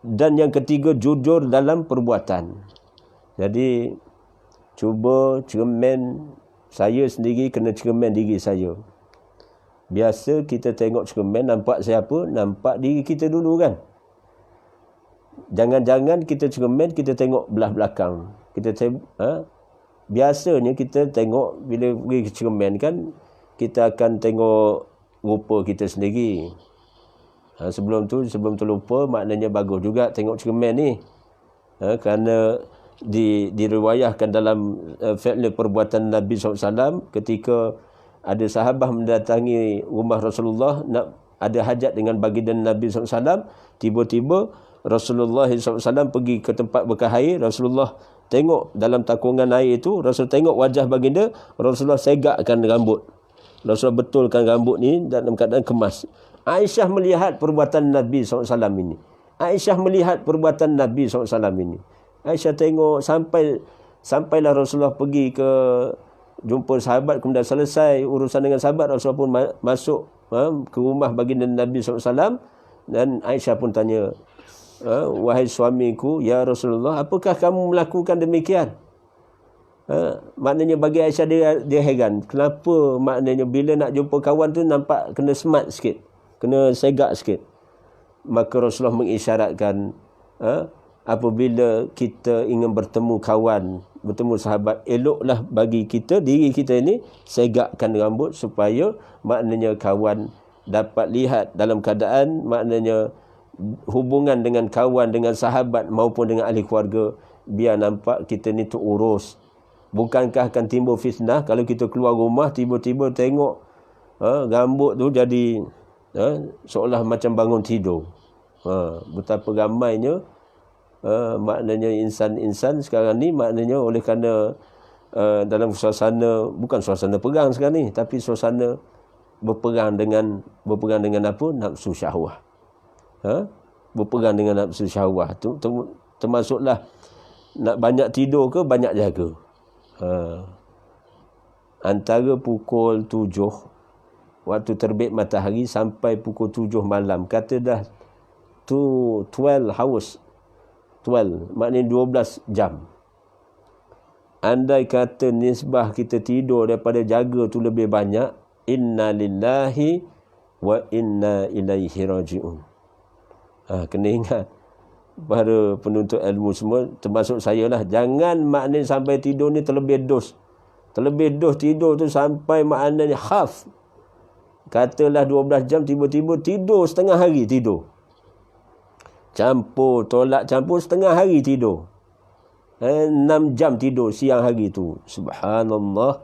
Dan yang ketiga jujur dalam perbuatan. Jadi cuba cermin, saya sendiri kena cermin diri saya. Biasa kita tengok cermin, nampak siapa? Nampak diri kita dulu kan. Jangan-jangan kita cermin, kita tengok belah belakang. Biasanya kita tengok bila pergi ke cermin kan, kita akan tengok rupa kita sendiri. Sebelum tu lupa, maknanya bagus juga tengok cermin ni. Kerana diriwayahkan dalam fi'l perbuatan Nabi SAW, ketika ada sahabat mendatangi rumah Rasulullah nak ada hajat dengan baginda Nabi SAW, tiba-tiba Rasulullah SAW pergi ke tempat bekas air. Rasulullah tengok dalam takungan air itu, Rasul tengok wajah baginda, Rasulullah segakkan rambut. Rasulullah betulkan rambut ni dalam keadaan kemas. Aisyah melihat perbuatan Nabi SAW ini. Aisyah melihat perbuatan Nabi SAW ini. Aisyah tengok sampailah Rasulullah pergi ke jumpa sahabat, kemudian selesai urusan dengan sahabat, Rasulullah pun masuk ke rumah baginda Nabi SAW. Dan Aisyah pun tanya, wahai suamiku, ya Rasulullah, apakah kamu melakukan demikian? Maknanya bagi Aisyah dia heran. Kenapa maknanya bila nak jumpa kawan tu nampak kena smart sikit, kena segak sikit. Maka Rasulullah mengisyaratkan, apabila kita ingin bertemu kawan, bertemu sahabat, eloklah bagi kita, diri kita ini segakkan rambut supaya maknanya kawan dapat lihat dalam keadaan, maknanya hubungan dengan kawan, dengan sahabat maupun dengan ahli keluarga, biar nampak kita ni terurus. Bukankah akan timbul fitnah kalau kita keluar rumah tiba-tiba tengok rambut tu jadi seolah macam bangun tidur. Betapa ramainya maknanya insan-insan sekarang ni, maknanya oleh kerana dalam suasana, bukan suasana perang sekarang ni, tapi suasana berperang dengan apa? Nafsu syahwah. Berperang dengan nafsu syahwah tu termasuklah nak banyak tidur ke banyak jaga. Antara pukul 7 waktu terbit matahari sampai pukul 7 malam, kata dah to 12 hours. 12 maknanya 12 jam. Andai kata nisbah kita tidur daripada jaga tu lebih banyak, inna lillahi wa inna ilaihi raji'un. Kena ingat para penuntut ilmu semua, termasuk saya lah, jangan maknanya sampai tidur ni terlebih dos. Terlebih dos tidur tu sampai maknanya khaf. Katalah 12 jam, tiba-tiba tidur setengah hari tidur. Tolak campur setengah hari tidur. 6 jam tidur siang hari tu. Subhanallah.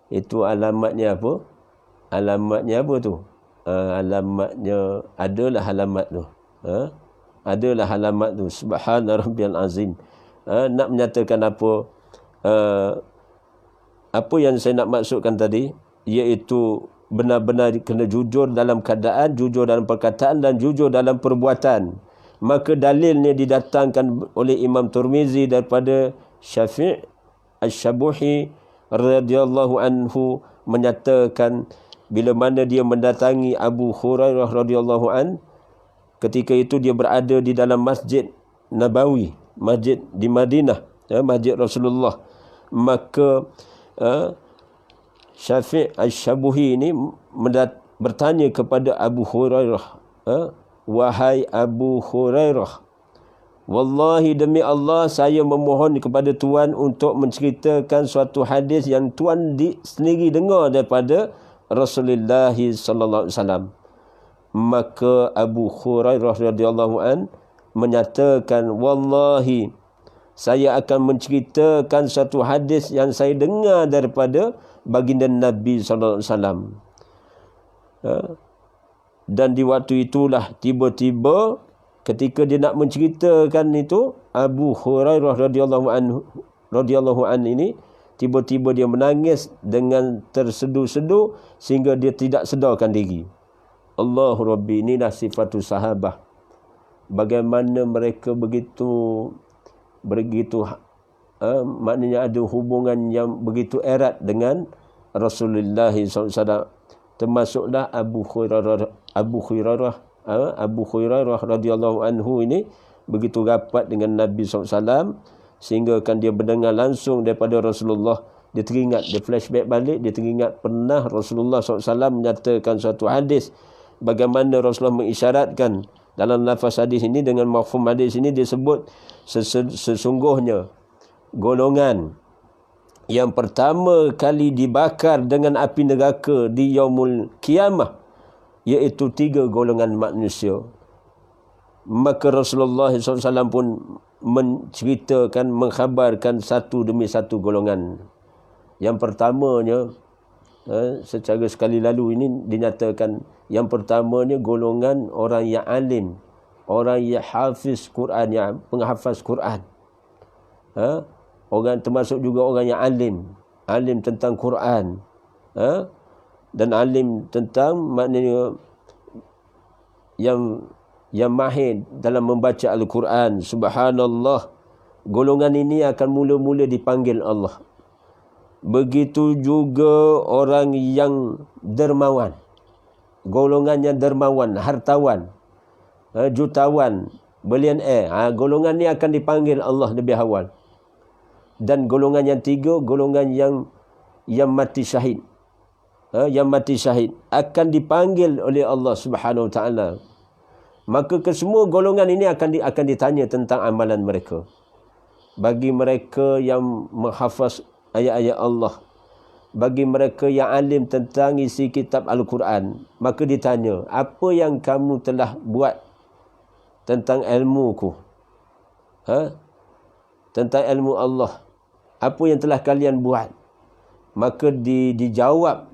Itu alamatnya apa? Alamatnya apa tu? Alamatnya, adalah alamat tu. Adalah alamat tu. Subhana rabbiyal azim. Nak menyatakan apa? Apa yang saya nak maksudkan tadi, iaitu benar-benar kena jujur dalam keadaan, jujur dalam perkataan dan jujur dalam perbuatan. Maka dalilnya didatangkan oleh Imam Tirmizi daripada Syafi' Asy-Syabuhi radhiyallahu anhu, menyatakan bila mana dia mendatangi Abu Hurairah radhiyallahu an, ketika itu dia berada di dalam Masjid Nabawi, masjid di Madinah, masjid Rasulullah. Maka Syafi' Asy-Syabuhi ini bertanya kepada Abu Hurairah, wahai Abu Hurairah, wallahi demi Allah saya memohon kepada Tuan untuk menceritakan suatu hadis yang Tuan sendiri dengar daripada Rasulullah sallallahu alaihi wasallam. Maka Abu Hurairah radhiyallahu an menyatakan, wallahi saya akan menceritakan suatu hadis yang saya dengar daripada baginda Nabi sallallahu alaihi wasallam. Dan di waktu itulah tiba-tiba ketika dia nak menceritakan itu, Abu Hurairah radhiyallahu an ini tiba-tiba dia menangis dengan tersedu-sedu sehingga dia tidak sedarkan diri. Allahu Rabbi, inilah sifatus sahabah. Bagaimana mereka begitu maknanya ada hubungan yang begitu erat dengan Rasulullah SAW. Termasuklah Abu Hurairah radhiyallahu anhu ini begitu rapat dengan Nabi SAW, sehingga kan dia mendengar langsung daripada Rasulullah. Dia teringat, dia flashback balik, dia teringat pernah Rasulullah SAW menyatakan suatu hadis, bagaimana Rasulullah mengisyaratkan dalam lafaz hadis ini, dengan mafhum hadis ini dia sebut sesungguhnya golongan yang pertama kali dibakar dengan api neraka di yaumul qiyamah, iaitu 3 golongan manusia. Maka Rasulullah SAW pun menceritakan, mengkhabarkan satu demi satu golongan. Yang pertamanya, secara sekali lalu ini dinyatakan, yang pertamanya golongan orang yang alim, orang yang hafiz Quran, yang penghafaz Quran. Orang termasuk juga orang yang alim tentang Quran, dan alim tentang maknanya yang mahir dalam membaca Al-Quran. Subhanallah, golongan ini akan mula-mula dipanggil Allah. Begitu juga orang yang dermawan, golongan yang dermawan, hartawan, jutawan, billionaire, golongan ini akan dipanggil Allah lebih awal. Dan golongan yang 3, golongan yang mati syahid, yang mati syahid akan dipanggil oleh Allah Subhanahu Wa Taala. Maka kesemua golongan ini akan ditanya tentang amalan mereka. Bagi mereka yang menghafaz ayat-ayat Allah, bagi mereka yang alim tentang isi kitab Al-Quran, maka ditanya, apa yang kamu telah buat tentang ilmuku, tentang ilmu Allah, apa yang telah kalian buat? Maka dijawab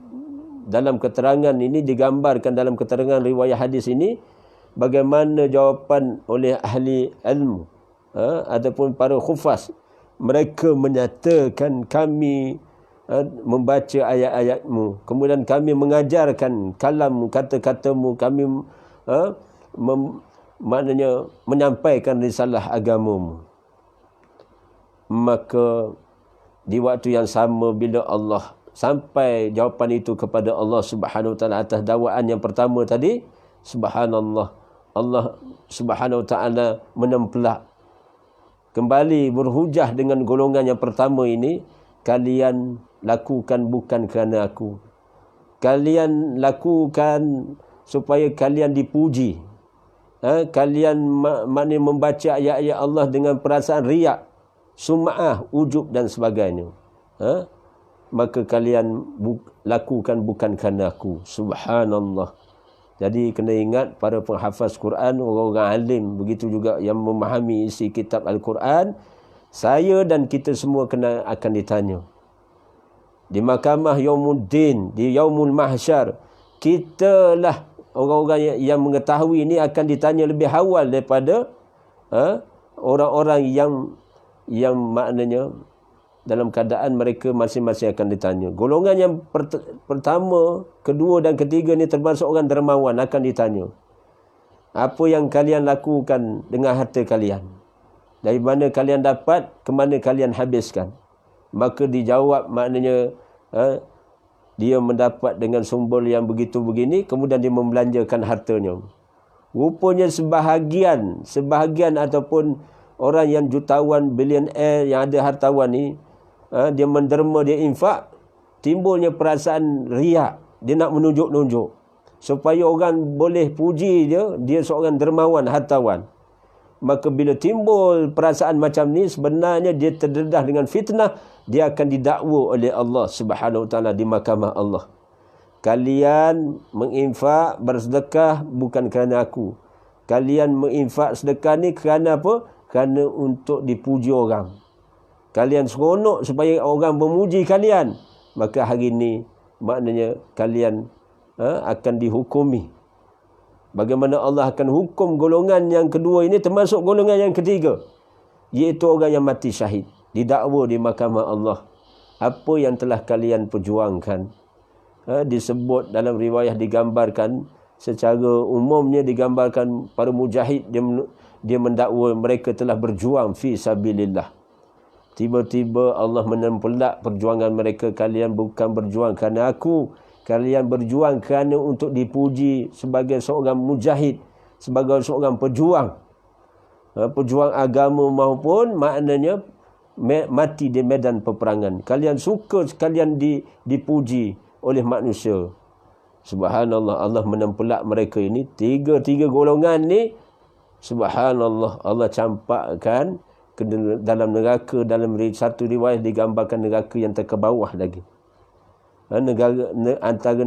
dalam keterangan ini, digambarkan dalam keterangan riwayat hadis ini, bagaimana jawapan oleh ahli ilmu ataupun para khufas. Mereka menyatakan, kami membaca ayat-ayatmu, kemudian kami mengajarkan kalam, kata-katamu, kami maknanya menyampaikan risalah agamamu. Maka di waktu yang sama, bila Allah sampai jawapan itu kepada Allah Subhanahu Wa Taala atas dakwaan yang pertama tadi, subhanallah, Allah Subhanahu Wa Taala menempelak kembali berhujah dengan golongan yang pertama ini, kalian lakukan bukan kerana aku. Kalian lakukan supaya kalian dipuji. Kalian maknanya membaca ayat-ayat Allah dengan perasaan riak, sum'ah, ujub dan sebagainya. Maka kalian lakukan bukan kerana aku. Subhanallah. Jadi kena ingat para penghafaz Quran, orang-orang alim, begitu juga yang memahami isi kitab Al-Quran, saya dan kita semua akan ditanya. Di mahkamah Yaumuddin, di Yaumul Mahsyar, kitalah orang-orang yang mengetahui ini akan ditanya lebih awal daripada orang-orang yang maknanya dalam keadaan mereka masing-masing akan ditanya. Golongan yang pertama, kedua dan ketiga ni termasuk orang dermawan akan ditanya. Apa yang kalian lakukan dengan harta kalian? Dari mana kalian dapat, ke mana kalian habiskan? Maka dijawab maknanya dia mendapat dengan sumber yang begitu begini, kemudian dia membelanjakan hartanya. Rupanya sebahagian ataupun orang yang jutawan, bilioner yang ada hartawan ni, dia menderma, dia infak, timbulnya perasaan riak. Dia nak menunjuk-nunjuk supaya orang boleh puji dia seorang dermawan, hartawan. Maka bila timbul perasaan macam ni, sebenarnya dia terdedah dengan fitnah, dia akan didakwa oleh Allah Subhanahu Wa Taala di mahkamah Allah. Kalian menginfak, bersedekah bukan kerana aku. Kalian menginfak sedekah ni kerana apa? Kerana untuk dipuji orang. Kalian seronok supaya orang memuji kalian. Maka hari ini maknanya kalian akan dihukumi. Bagaimana Allah akan hukum golongan yang kedua ini, termasuk golongan yang ketiga, iaitu orang yang mati syahid, didakwa di mahkamah Allah. Apa yang telah kalian perjuangkan? Disebut dalam riwayah, digambarkan secara umumnya, digambarkan para mujahid, dia mendakwa mereka telah berjuang fi sabilillah. Tiba-tiba Allah menempelak perjuangan mereka. Kalian bukan berjuang kerana aku, kalian berjuang kerana untuk dipuji sebagai seorang mujahid, sebagai seorang pejuang. Pejuang agama maupun maknanya mati di medan peperangan. Kalian suka sekalian dipuji oleh manusia. Subhanallah, Allah menempelak mereka ini. Tiga golongan ni, subhanallah, Allah campakkan ke dalam neraka. Dalam satu riwayat digambarkan neraka yang terkebawah lagi. Antara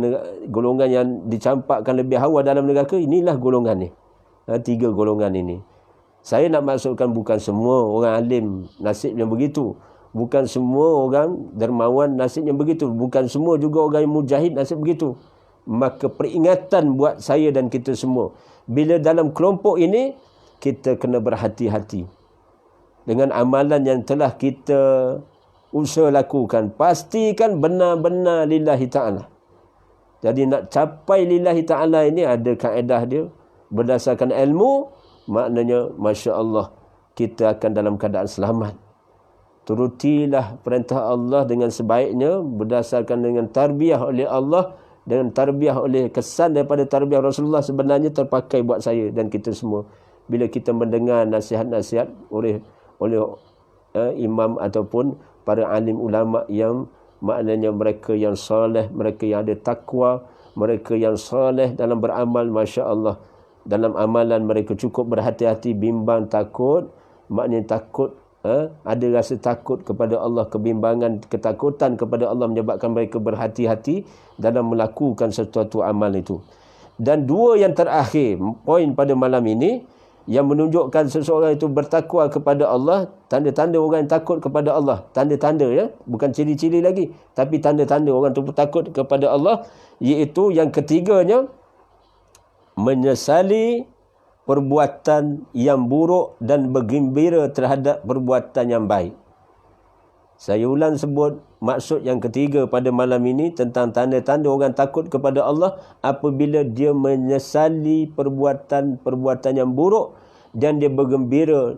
golongan yang dicampakkan lebih awal dalam neraka, inilah golongan ni. Tiga golongan ini. Saya nak maksudkan bukan semua orang alim nasibnya begitu. Bukan semua orang dermawan nasibnya begitu. Bukan semua juga orang mujahid nasib begitu. Maka peringatan buat saya dan kita semua, bila dalam kelompok ini, kita kena berhati-hati dengan amalan yang telah kita usaha lakukan. Pastikan benar-benar lillahi ta'ala. Jadi nak capai lillahi ta'ala ini ada kaedah dia. Berdasarkan ilmu, maknanya Masya Allah, kita akan dalam keadaan selamat. Turutilah perintah Allah dengan sebaiknya, berdasarkan dengan tarbiyah oleh Allah, dengan tarbiyah oleh kesan daripada tarbiyah Rasulullah, sebenarnya terpakai buat saya dan kita semua. Bila kita mendengar nasihat-nasihat oleh imam ataupun para alim ulama yang maknanya mereka yang soleh, mereka yang ada takwa, mereka yang soleh dalam beramal, Masya Allah. Dalam amalan mereka cukup berhati-hati, bimbang, takut. Maknanya takut, ada rasa takut kepada Allah, kebimbangan, ketakutan kepada Allah menyebabkan mereka berhati-hati dalam melakukan sesuatu amal itu. Dan dua yang terakhir, poin pada malam ini, yang menunjukkan seseorang itu bertakwa kepada Allah, tanda-tanda orang yang takut kepada Allah, tanda-tanda ya, bukan ciri-ciri lagi, tapi tanda-tanda orang itu bertakut kepada Allah, iaitu yang ketiganya, menyesali perbuatan yang buruk dan bergembira terhadap perbuatan yang baik. Saya ulang sebut maksud yang ketiga pada malam ini tentang tanda-tanda orang takut kepada Allah, apabila dia menyesali perbuatan yang buruk dan dia bergembira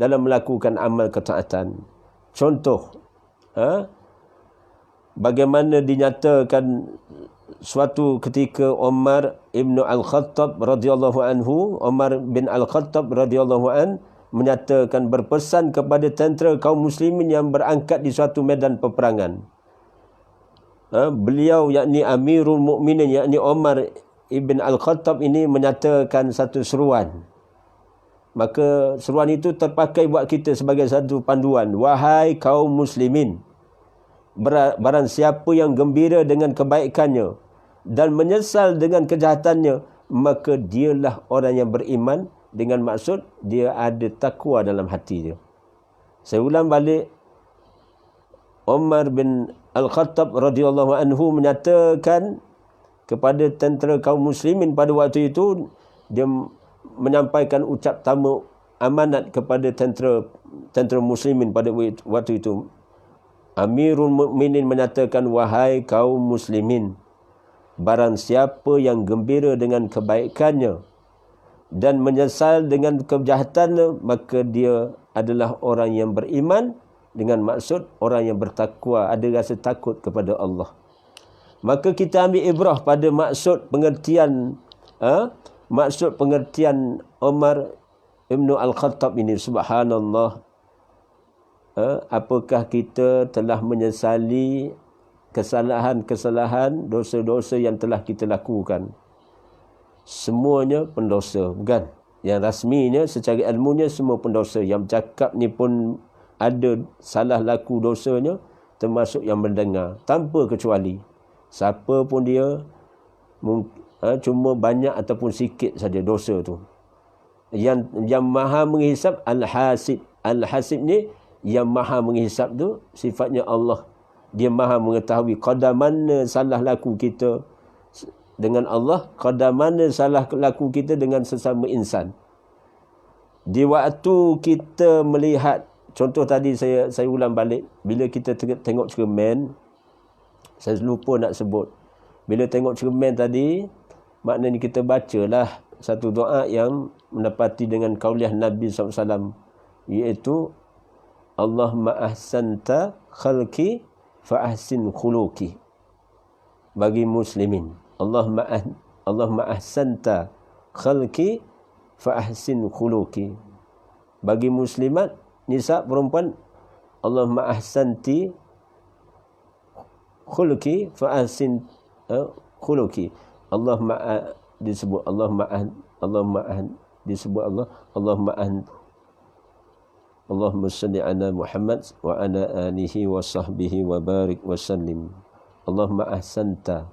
dalam melakukan amal ketaatan. Contoh, bagaimana dinyatakan suatu ketika Umar ibn Al-Khattab radhiyallahu anhu, Umar bin Al-Khattab radhiyallahu an menyatakan, berpesan kepada tentera kaum muslimin yang berangkat di suatu medan peperangan. Beliau yakni Amirul Mukminin yakni Umar ibn Al-Khattab ini menyatakan satu seruan. Maka seruan itu terpakai buat kita sebagai satu panduan. Wahai kaum muslimin, barang siapa yang gembira dengan kebaikannya dan menyesal dengan kejahatannya, maka dialah orang yang beriman, dengan maksud dia ada takwa dalam hati dia. Saya ulang balik, Umar bin Al-Khattab radhiyallahu anhu menyatakan kepada tentera kaum muslimin pada waktu itu, dia menyampaikan ucap tamu amanat kepada tentera muslimin pada waktu itu. Amirul Mukminin menyatakan, wahai kaum muslimin, barang siapa yang gembira dengan kebaikannya dan menyesal dengan kejahatannya, maka dia adalah orang yang beriman, dengan maksud orang yang bertakwa, ada rasa takut kepada Allah. Maka kita ambil ibrah pada maksud pengertian Umar ibn Al-Khattab ini. Subhanallah. Apakah kita telah menyesali kesalahan-kesalahan, dosa-dosa yang telah kita lakukan? Semuanya pendosa, bukan? Yang rasminya secara ilmunya semua pendosa. Yang bercakap ni pun ada salah laku dosanya, termasuk yang mendengar, tanpa kecuali. Siapa pun dia, cuma banyak ataupun sikit saja dosa tu. Yang maha menghisap Al-Hasib. Al-Hasib ni yang maha menghisap tu sifatnya Allah. Dia maha mengetahui qadar mana salah laku kita dengan Allah, qadar mana salah laku kita dengan sesama insan. Di waktu kita melihat, contoh tadi saya ulang balik, bila kita tengok cermin, saya lupa nak sebut. Bila tengok cermin tadi, maknanya kita bacalah satu doa yang menepati dengan kauliah Nabi SAW, iaitu Allahumma ahsanta khalqi fa ahsin khuluqi. Bagi muslimin, Allahumma ahsanta khalqi fa ahsin khuluqi. Bagi muslimat, nisa perempuan, Allahumma ahsanti khuluqi fa ahsin khuluqi. Allahumma disebut Allahumma salli ala Muhammad wa ala alihi wa sahbihi wa barik wa sallim. Allahumma ahsanta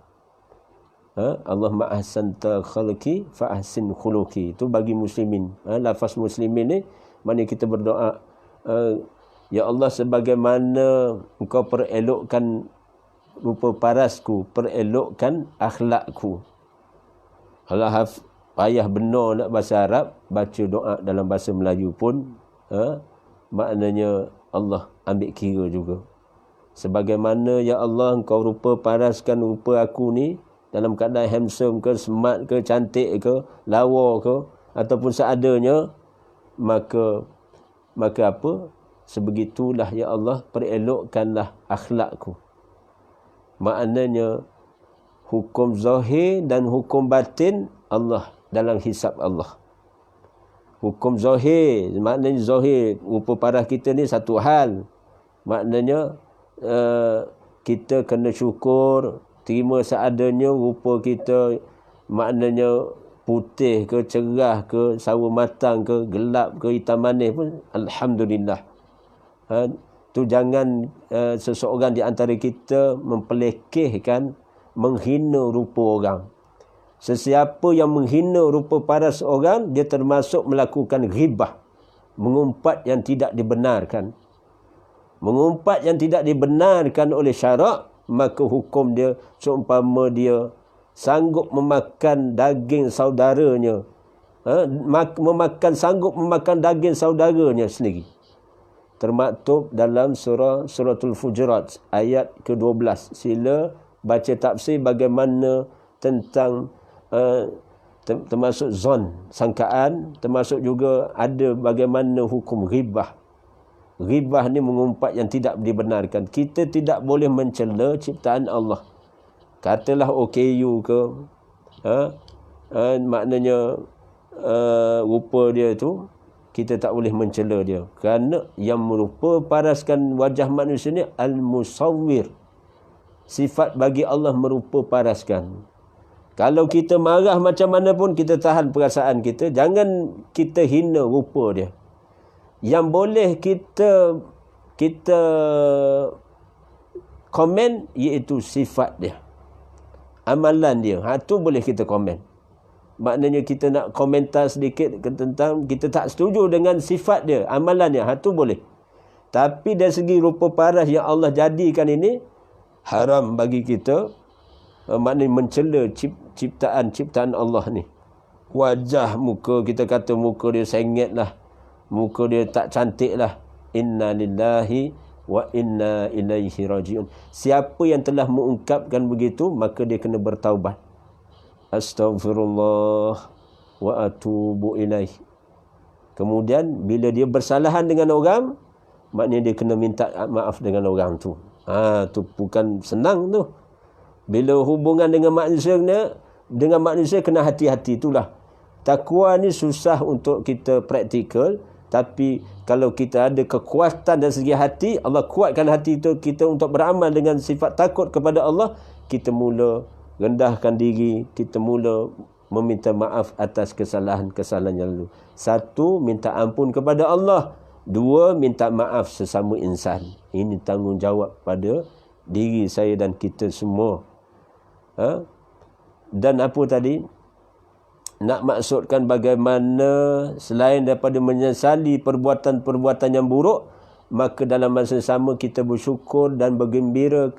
khalqi fa ahsin khuluqi. Itu bagi muslimin. Lafaz muslimin ni mana kita berdoa, ya Allah, sebagaimana Engkau perelokkan rupa parasku, perelokkan akhlakku. Kalau payah benar nak bahasa Arab, baca doa dalam bahasa Melayu pun maknanya Allah ambil kira juga. Sebagaimana ya Allah Engkau rupa paraskan rupa aku ni dalam keadaan handsome ke, smart ke, cantik ke, lawa ke, ataupun seadanya, maka apa? Sebegitulah ya Allah perelokkanlah akhlakku. Maknanya hukum zahir dan hukum batin Allah dalam hisab Allah. Hukum zahir, maknanya zahir rupa parah kita ni satu hal. Maknanya kita kena syukur, terima seadanya rupa kita, maknanya putih ke, cerah ke, sawo matang ke, gelap ke, hitam manis pun alhamdulillah. Tu jangan seseorang di antara kita mempelekehkan, menghina rupa orang. Sesiapa yang menghina rupa paras orang, dia termasuk melakukan ghibah, mengumpat yang tidak dibenarkan. Mengumpat yang tidak dibenarkan oleh syarak, maka hukum dia seumpama dia sanggup memakan daging saudaranya, sanggup memakan daging saudaranya sendiri. Termaktub dalam suratul Fujurat ayat ke-12. Sila baca tafsir bagaimana tentang termasuk zon, sangkaan, termasuk juga ada bagaimana hukum ghibah. Ghibah ni mengumpat yang tidak dibenarkan. Kita tidak boleh mencela ciptaan Allah. katalah OKU ke, maknanya rupa dia tu, kita tak boleh mencela dia. Kerana yang merupa paraskan wajah manusia ni al-musawwir. Sifat bagi Allah merupa paraskan. Kalau kita marah macam mana pun, kita tahan perasaan kita. Jangan kita hina rupa dia. Yang boleh kita komen iaitu sifat dia, amalan dia. Tu boleh kita komen. Maknanya kita nak komentar sedikit tentang kita tak setuju dengan sifat dia, amalan dia. Tu boleh. Tapi dari segi rupa paras yang Allah jadikan ini, haram bagi kita maknanya mencela ciptaan Allah ni. Wajah, muka, kita kata muka dia sengit lah, muka dia tak cantik lah. Inna lillahi wa inna ilaihi raji'un. Siapa yang telah mengungkapkan begitu, maka dia kena bertaubat. Astaghfirullah wa atubu ilaih. Kemudian bila dia bersalahan dengan orang, maknanya dia kena minta maaf dengan orang tu. Tu bukan senang tu. Bila hubungan dengan manusia kena hati-hati, itulah. Takwa ni susah untuk kita praktikal, tapi kalau kita ada kekuatan dari segi hati, Allah kuatkan hati itu kita untuk beramal dengan sifat takut kepada Allah, kita mula rendahkan diri, kita mula meminta maaf atas kesalahan-kesalahan yang lalu. 1, minta ampun kepada Allah. 2, minta maaf sesama insan. Ini tanggungjawab pada diri saya dan kita semua. Dan apa tadi? Nak maksudkan bagaimana selain daripada menyesali perbuatan-perbuatan yang buruk, maka dalam masa sama kita bersyukur dan bergembira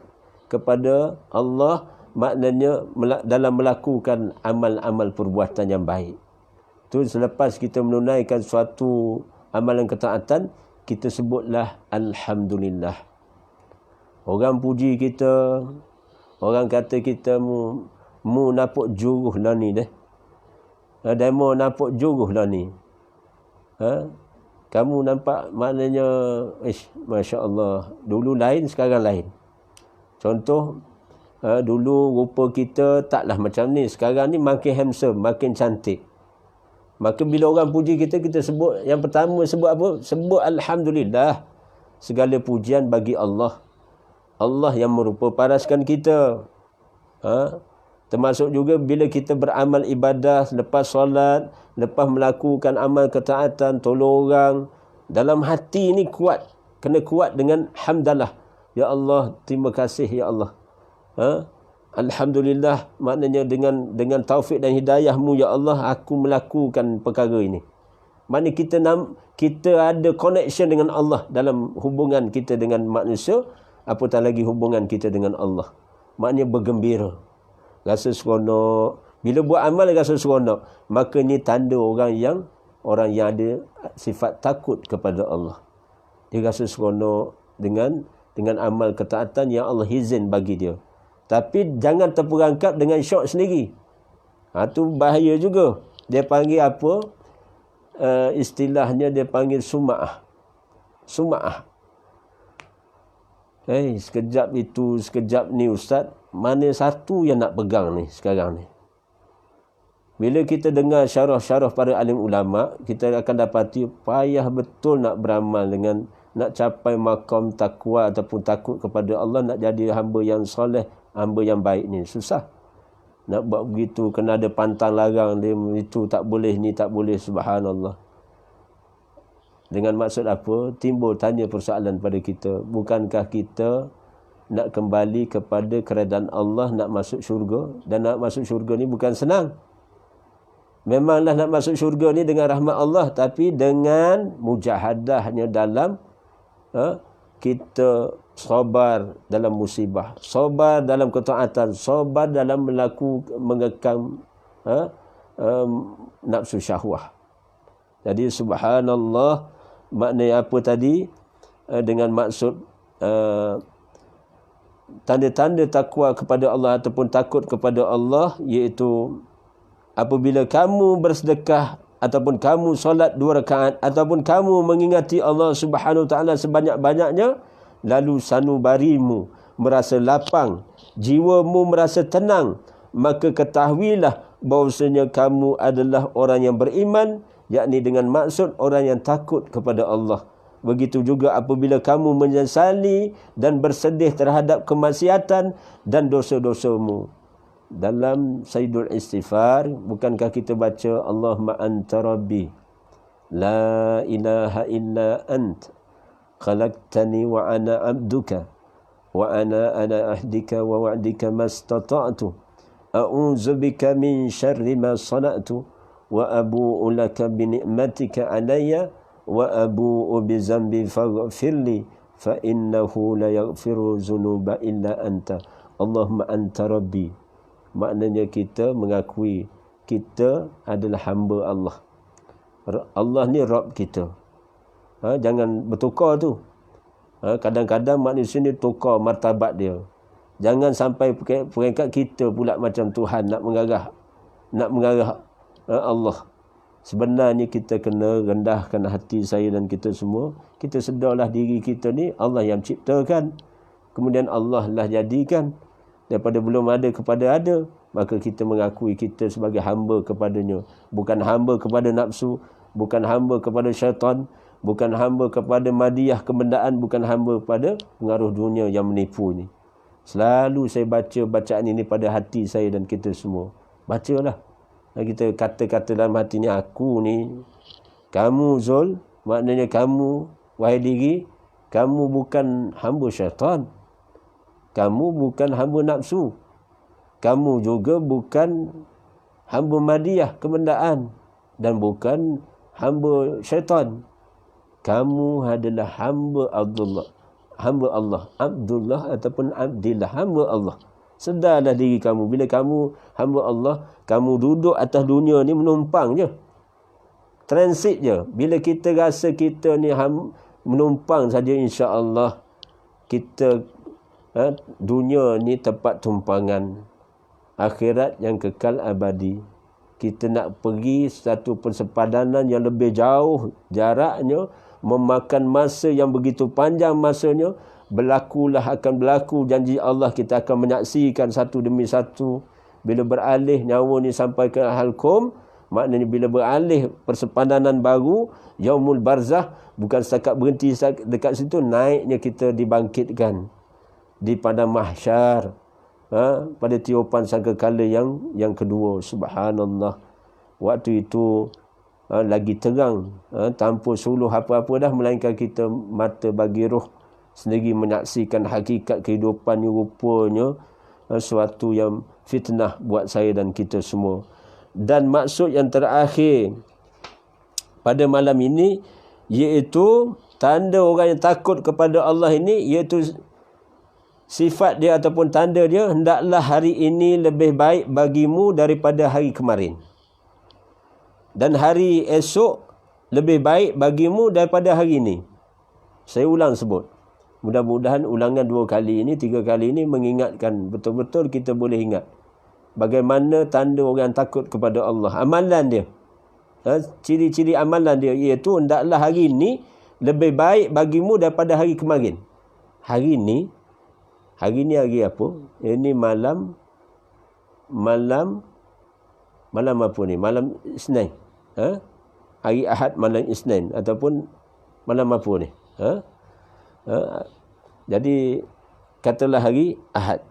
kepada Allah, maknanya dalam melakukan amal-amal perbuatan yang baik. Tu selepas kita menunaikan suatu amalan ketaatan, kita sebutlah Alhamdulillah. Orang puji kita, orang kata kita mu napuk juruh lah ni deh. Demo nampak juruh lah ni. Kamu nampak maknanya, Masya Allah, dulu lain, sekarang lain. Contoh, dulu rupa kita taklah macam ni. Sekarang ni makin handsome, makin cantik. Maka bila orang puji kita, kita sebut, yang pertama sebut apa? Sebut Alhamdulillah. Segala pujian bagi Allah. Allah yang merupa paraskan kita. Termasuk juga bila kita beramal ibadah, lepas solat, lepas melakukan amal ketaatan, tolong orang, dalam hati ni kuat. Kena kuat dengan hamdalah. Ya Allah, terima kasih ya Allah. Alhamdulillah, maknanya dengan taufik dan hidayahmu ya Allah, aku melakukan perkara ini. Maknanya kita ada connection dengan Allah dalam hubungan kita dengan manusia, apatah lagi hubungan kita dengan Allah. Maknanya bergembira, rasa seronok. Bila buat amal rasa seronok, maka ni tanda orang yang ada sifat takut kepada Allah. Dia rasa seronok dengan amal ketaatan yang Allah izin bagi dia. Tapi jangan terperangkap dengan syok sendiri. Tu bahaya juga. Dia panggil apa? Istilahnya dia panggil sum'ah. Sum'ah. Sekejap itu, sekejap ni ustaz. Mana satu yang nak pegang ni sekarang ni? Bila kita dengar syarah-syarah para alim ulama, kita akan dapati payah betul nak beramal dengan nak capai makam takwa ataupun takut kepada Allah, nak jadi hamba yang soleh, hamba yang baik ni susah. Nak buat begitu kena ada pantang larang dia, itu tak boleh, ni tak boleh, subhanallah. Dengan maksud apa? Timbul tanya persoalan pada kita, bukankah kita nak kembali kepada keredaan Allah, nak masuk syurga? Dan nak masuk syurga ni bukan senang. Memanglah nak masuk syurga ni dengan rahmat Allah, tapi dengan mujahadahnya dalam kita sabar dalam musibah, sabar dalam ketaatan, sabar dalam mengekang nafsu syahwah. Jadi subhanallah, maknanya apa tadi? Dengan maksud tanda-tanda takwa kepada Allah ataupun takut kepada Allah, iaitu apabila kamu bersedekah ataupun kamu solat 2 rakaat ataupun kamu mengingati Allah Subhanahu Wa Taala sebanyak-banyaknya, lalu sanubarimu merasa lapang, jiwamu merasa tenang, maka ketahuilah bahawasanya kamu adalah orang yang beriman, yakni dengan maksud orang yang takut kepada Allah. Begitu juga apabila kamu menyesali dan bersedih terhadap kemaksiatan dan dosa-dosamu. Dalam Sayyidul Istighfar, bukankah kita baca Allahumma anta rabbi la ilaha illa ant khalaqtani wa ana abduka wa ana ala ahdika wa wa'dika mastata'tu a'udzu bika min syarri ma sana'tu wa abu'u laka bi ni'matika alayya wa abu'u bi zambi faghfirli fa innahu la yaghfiru dzunuba illa anta. Allahumma anta rabbi, maknanya kita mengakui kita adalah hamba Allah. Allah ni Rabb kita. Jangan bertukar tu. Kadang-kadang manusia ni tukar martabat dia. Jangan sampai peringkat kita pula macam Tuhan nak mengarah Allah. Sebenarnya kita kena rendahkan hati saya dan kita semua. Kita sedarlah diri kita ni Allah yang ciptakan. Kemudian Allah lah jadikan. Daripada belum ada kepada ada. Maka kita mengakui kita sebagai hamba kepadanya. Bukan hamba kepada nafsu. Bukan hamba kepada syaitan. Bukan hamba kepada madiyah kebendaan. Bukan hamba kepada pengaruh dunia yang menipu ni. Selalu saya baca bacaan ini pada hati saya dan kita semua. Bacalah. Kita kata-kata dalam hati ni, aku ni, kamu Zul, maknanya kamu, wahai diri, kamu bukan hamba syaitan. Kamu bukan hamba nafsu. Kamu juga bukan hamba madiyah kebendaan. Dan bukan hamba syaitan. Kamu adalah hamba Abdullah. Hamba Allah. Abdullah ataupun Abdillah. Hamba Allah. Sedarlah diri kamu. Bila kamu hamba Allah, kamu duduk atas dunia ni menumpang je. Transit je. Bila kita rasa kita ni menumpang saja, insya-Allah kita dunia ni tempat tumpangan. Akhirat yang kekal abadi. Kita nak pergi satu persepadanan yang lebih jauh jaraknya, memakan masa yang begitu panjang masanya. Akan berlaku janji Allah, kita akan menyaksikan satu demi satu. Bila beralih nyawa ni sampai ke halkum, maknanya bila beralih persepadanan baru, yaumul barzah, bukan setakat berhenti dekat situ, naiknya kita dibangkitkan di padang mahsyar, pada tiupan sangkakala yang kedua. Subhanallah. Waktu itu lagi terang, tanpa suluh apa-apa dah, melainkan kita mata bagi roh sendiri menyaksikan hakikat kehidupan ni, rupanya suatu yang fitnah buat saya dan kita semua. Dan maksud yang terakhir pada malam ini, iaitu tanda orang yang takut kepada Allah ini, iaitu sifat dia ataupun tanda dia, hendaklah hari ini lebih baik bagimu daripada hari kemarin. Dan hari esok lebih baik bagimu daripada hari ini. Saya ulang sebut. Mudah-mudahan ulangan 2 kali ini, 3 kali ini mengingatkan, betul-betul kita boleh ingat bagaimana tanda orang takut kepada Allah. Amalan dia, ciri-ciri amalan dia, iaitu hendaklah hari ini lebih baik bagimu daripada hari kemarin. Hari ini hari apa? Ini malam apa ni? Malam Isnin. Hari Ahad malam Isnin ataupun malam apa ni? Jadi katalah hari Ahad.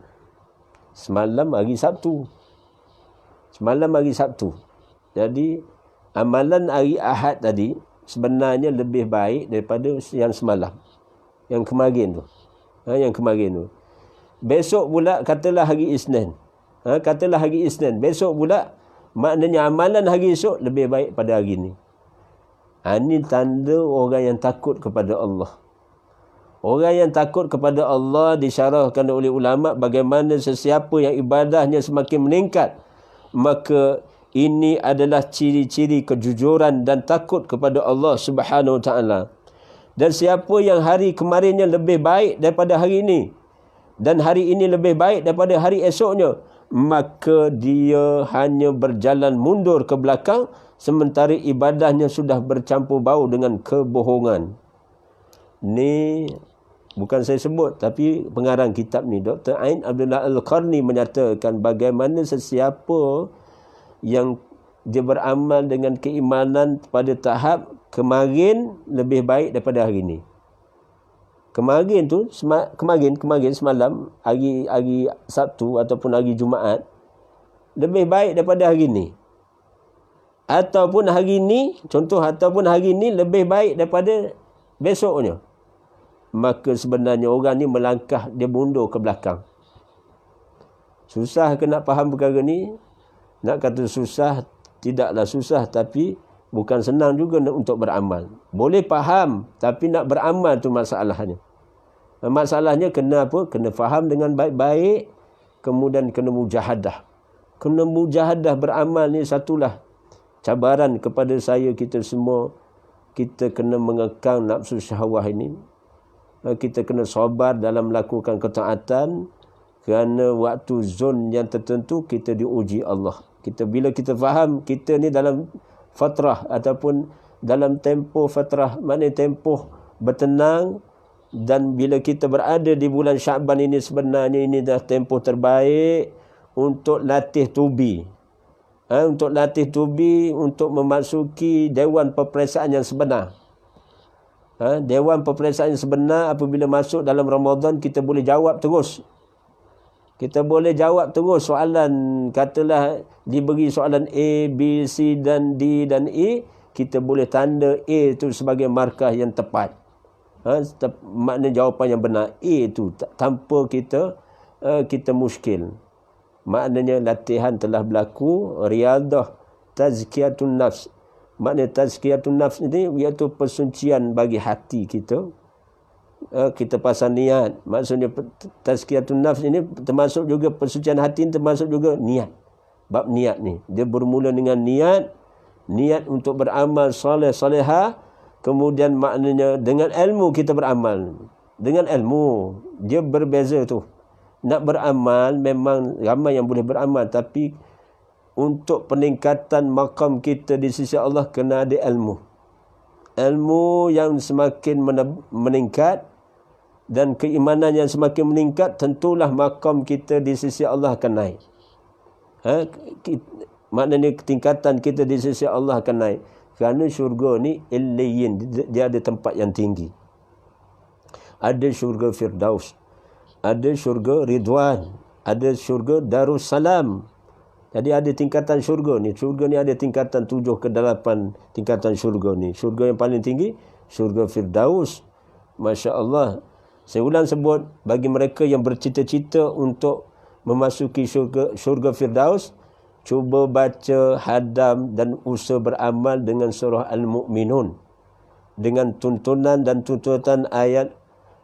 Semalam hari Sabtu. Jadi amalan hari Ahad tadi sebenarnya lebih baik daripada yang semalam, yang kemarin tu. Besok pula katalah hari Isnin. Besok pula maknanya amalan hari esok lebih baik pada hari ini. Ini tanda orang yang takut kepada Allah. Orang yang takut kepada Allah disyarahkan oleh ulama bagaimana sesiapa yang ibadahnya semakin meningkat, maka ini adalah ciri-ciri kejujuran dan takut kepada Allah Subhanahu Wa Taala. Dan siapa yang hari kemarinnya lebih baik daripada hari ini, dan hari ini lebih baik daripada hari esoknya, maka dia hanya berjalan mundur ke belakang, sementara ibadahnya sudah bercampur bau dengan kebohongan. Ni Bukan saya sebut, tapi pengarang kitab ni, Dr. Ain Abdullah Al-Qarni menyatakan bagaimana sesiapa yang dia beramal dengan keimanan pada tahap kemarin lebih baik daripada hari ini. Kemarin tu, kemarin semalam, hari Sabtu ataupun hari Jumaat, lebih baik daripada hari ini. Ataupun hari ini, contoh, ataupun hari ini lebih baik daripada besoknya. Maka sebenarnya orang ni melangkah, dia mundur ke belakang. Susah ke nak faham perkara ni? Nak kata susah, tidaklah susah, tapi bukan senang juga untuk beramal. Boleh faham, tapi nak beramal tu masalahnya. Masalahnya kena apa? Kena faham dengan baik-baik, kemudian kena mujahadah. Kena mujahadah beramal ni satulah cabaran kepada kita semua. Kita kena mengekang nafsu syahwah ini. Kita kena sabar dalam melakukan ketaatan, kerana waktu zon yang tertentu kita diuji Allah. Bila kita faham kita ni dalam fatrah ataupun dalam tempoh fatrah, maknanya tempoh bertenang, dan bila kita berada di bulan Syaban ini, sebenarnya ini dah tempoh terbaik untuk latih tubi. Untuk latih tubi, untuk memasuki dewan peperiksaan yang sebenar. Dewan peperiksaan yang sebenar, apabila masuk dalam Ramadan, kita boleh jawab terus. Kita boleh jawab terus soalan, katalah diberi soalan A, B, C dan D dan E, kita boleh tanda A itu sebagai markah yang tepat. Maknanya jawapan yang benar A itu, tanpa kita muskil. Maknanya latihan telah berlaku, riadah, tazkiyatun nafs. Maknanya tazkiyatun nafs ini iaitu persucian bagi hati kita. Kita pasang niat. Maksudnya tazkiyatun nafs ini termasuk juga persucian hati, termasuk juga niat. Bab niat ni, dia bermula dengan niat untuk beramal soleh solehah. Kemudian maknanya dengan ilmu kita beramal. Dengan ilmu, dia berbeza tu. Nak beramal, memang ramai yang boleh beramal, tapi untuk peningkatan maqam kita di sisi Allah kena ada ilmu. Ilmu yang semakin meningkat dan keimanan yang semakin meningkat, tentulah maqam kita di sisi Allah akan naik. Maknanya tingkatan kita di sisi Allah akan naik. Kerana syurga ni illiyin, dia ada tempat yang tinggi. Ada syurga Firdaus, ada syurga Ridwan, ada syurga Darussalam. Jadi ada tingkatan syurga ni. Syurga ni ada tingkatan 7 ke 8 tingkatan syurga ni. Syurga yang paling tinggi, syurga Firdaus. Masya Allah. Saya ulang sebut, bagi mereka yang bercita-cita untuk memasuki syurga Firdaus, cuba baca, hadam dan usaha beramal dengan surah Al-Mu'minun. Dengan tuntunan dan tuntutan ayat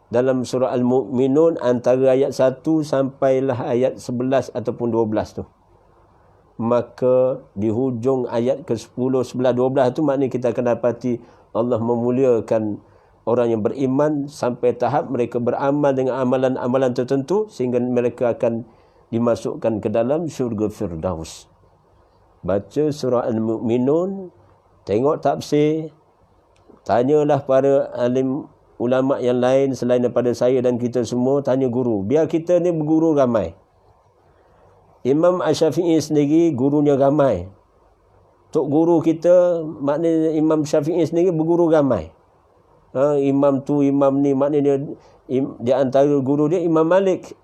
dalam surah Al-Mu'minun, antara ayat 1 sampailah ayat 11 ataupun 12 tu. Maka di hujung ayat ke-10, 11, 12 tu maknanya kita akan dapati Allah memuliakan orang yang beriman sampai tahap mereka beramal dengan amalan-amalan tertentu sehingga mereka akan dimasukkan ke dalam syurga Firdaus. Baca surah Al-Mu'minun, tengok tafsir, tanyalah para alim ulama yang lain selain daripada saya dan kita semua, tanya guru. Biar kita ni berguru ramai. Imam Asy-Syafi'i sendiri gurunya ramai. Tok guru kita, maknanya Imam Syafi'i sendiri berguru ramai. Imam tu, imam ni, maknanya di antara guru dia Imam Malik.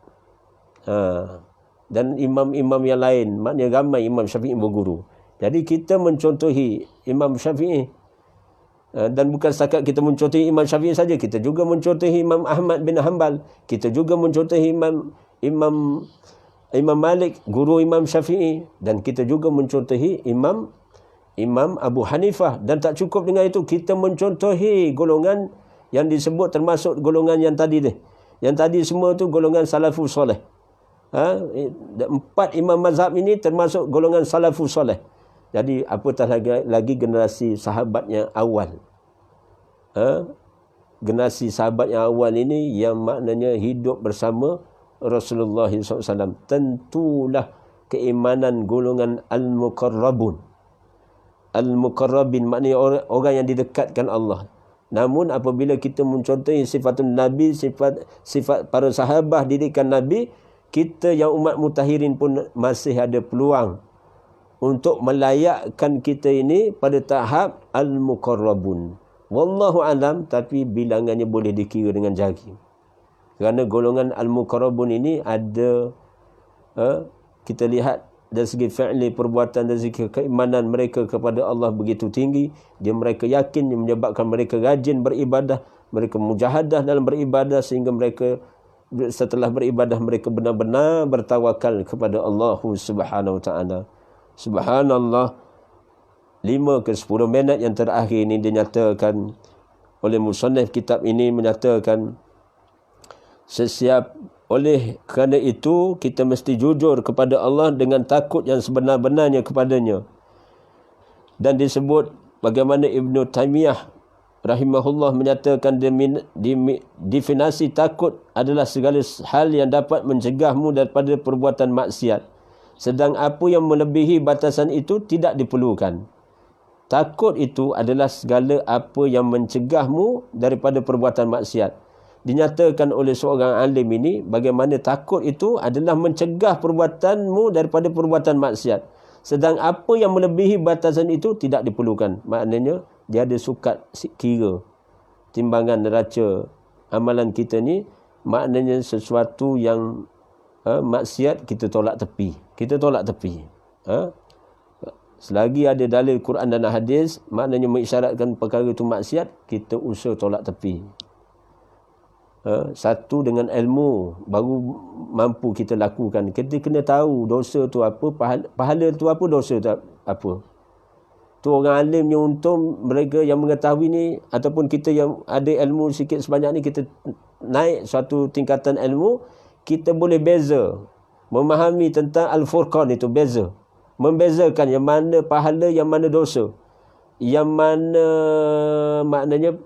Dan imam-imam yang lain, maknanya ramai Imam Syafi'i berguru. Jadi kita mencontohi Imam Syafi'i. Dan bukan setakat kita mencontohi Imam Syafi'i saja, kita juga mencontohi Imam Ahmad bin Hanbal. Kita juga mencontohi Imam Malik, guru Imam Syafi'i, dan kita juga mencontohi Imam Abu Hanifah. Dan tak cukup dengan itu, kita mencontohi golongan yang disebut termasuk golongan yang tadi ni. Yang tadi semua tu golongan salafus soleh. 4 imam mazhab ini termasuk golongan salafus soleh. Jadi apatah lagi generasi sahabat yang awal. Generasi sahabat yang awal ini yang maknanya hidup bersama Rasulullah SAW. Tentulah keimanan golongan Al-Muqarrabun. Al-Muqarrabin maknanya orang yang didekatkan Allah. Namun apabila kita mencontohi sifatun Nabi, sifat para sahabat didikan Nabi, kita yang umat mutahirin pun masih ada peluang untuk melayakkan kita ini pada tahap al-muqarrabun. Wallahu alam, tapi bilangannya boleh dikira dengan jari. Kerana golongan al-muqarrabun ini ada kita lihat dari segi fi'li, perbuatan, dari segi keimanan mereka kepada Allah begitu tinggi. Mereka yakin, menyebabkan mereka rajin beribadah, mereka mujahadah dalam beribadah, sehingga mereka setelah beribadah mereka benar-benar bertawakal kepada Allah Subhanahu wa ta'ala. Subhanallah, 5 ke 10 minit yang terakhir ini dinyatakan oleh musannif kitab ini, menyatakan oleh kerana itu kita mesti jujur kepada Allah dengan takut yang sebenar-benarnya kepadanya. Dan disebut bagaimana Ibn Taymiyah rahimahullah menyatakan definisi takut adalah segala hal yang dapat mencegahmu daripada perbuatan maksiat, sedang apa yang melebihi batasan itu tidak diperlukan. Takut itu adalah segala apa yang mencegahmu daripada perbuatan maksiat. Dinyatakan oleh seorang alim ini bagaimana takut itu adalah mencegah perbuatanmu daripada perbuatan maksiat, sedang apa yang melebihi batasan itu tidak diperlukan. Maknanya dia ada sukat kira timbangan neraca amalan kita ni. Maknanya sesuatu yang maksiat kita tolak tepi. Selagi ada dalil Quran dan hadis maknanya mengisyaratkan perkara itu maksiat, kita usaha tolak tepi. Satu dengan ilmu baru mampu kita lakukan. Kita kena tahu dosa tu apa, pahala tu apa, dosa tu apa. Tu orang alim yang untung, mereka yang mengetahui ni, ataupun kita yang ada ilmu sikit sebanyak ni, kita naik suatu tingkatan ilmu, kita boleh beza, memahami tentang Al-Furqan itu, beza, membezakan yang mana pahala, yang mana dosa, yang mana maknanya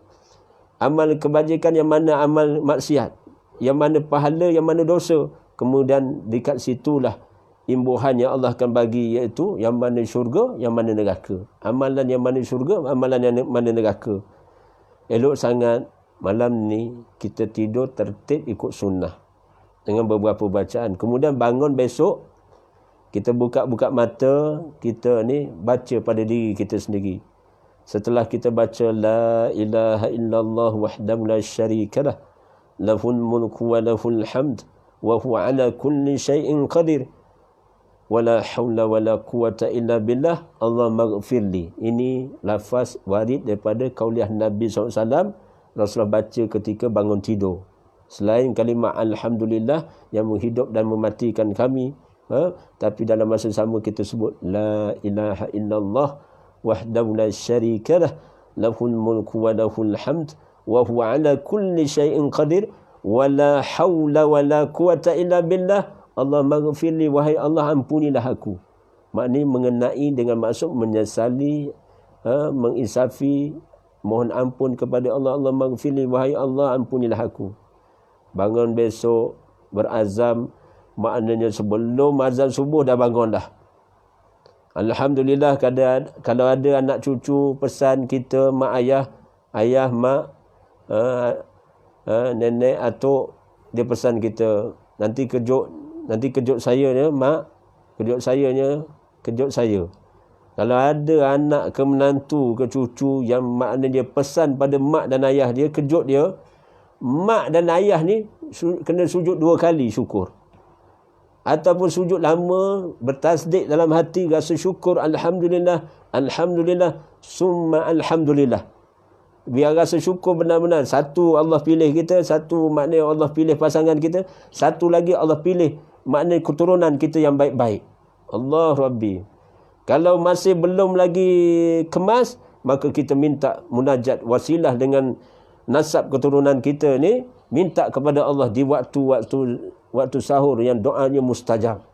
amal kebajikan, yang mana amal maksiat, yang mana pahala, yang mana dosa. Kemudian dekat situlah imbuhan yang Allah akan bagi, iaitu yang mana syurga, yang mana neraka. Amalan yang mana syurga, amalan yang mana neraka. Elok sangat malam ni kita tidur tertib ikut sunnah dengan beberapa bacaan. Kemudian bangun besok, kita buka-buka mata, kita ni baca pada diri kita sendiri. Setelah kita baca la ilaha illallah wahdahu la syarikalah, lahul mulku wa lahul hamd wa huwa ala kulli syai'in qadir, wala haula wala quwata illa billah, Allah maghfirli. Ini lafaz warid daripada kauliah Nabi SAW. Rasulullah baca ketika bangun tidur. Selain kalimah alhamdulillah yang menghidup dan mematikan kami, tapi dalam masa sama kita sebut la ilaha illallah wahdahu la syarikalah, lahul mulku wa lahul hamd wa huwa ala kulli syai'in qadir, wala haula wala quwata illa billah, Allah maghfirli, wahai Allah ampunilah aku. Maknanya mengenai dengan maksud menyesali, menginsafi, mohon ampun kepada Allah. Allah maghfirli, wahai Allah ampunilah aku. Bangun besok berazam, maknanya sebelum azan subuh dah bangun dah. Alhamdulillah, kalau ada anak cucu pesan kita, mak ayah mak, nenek atuk, dia pesan kita, nanti kejut saya ya mak, kejut saya. Kalau ada anak ke menantu ke cucu yang maknanya dia pesan pada mak dan ayah dia, kejut dia, mak dan ayah ni kena sujud 2 kali syukur. Ataupun sujud lama, bertasdik dalam hati, rasa syukur, alhamdulillah, alhamdulillah, summa alhamdulillah. Biar rasa syukur benar-benar. Satu, Allah pilih kita. Satu, maknanya Allah pilih pasangan kita. Satu lagi, Allah pilih maknanya keturunan kita yang baik-baik. Allah Rabbi. Kalau masih belum lagi kemas, maka kita minta munajat wasilah dengan nasab keturunan kita ni, minta kepada Allah di waktu sahur yang doanya mustajab.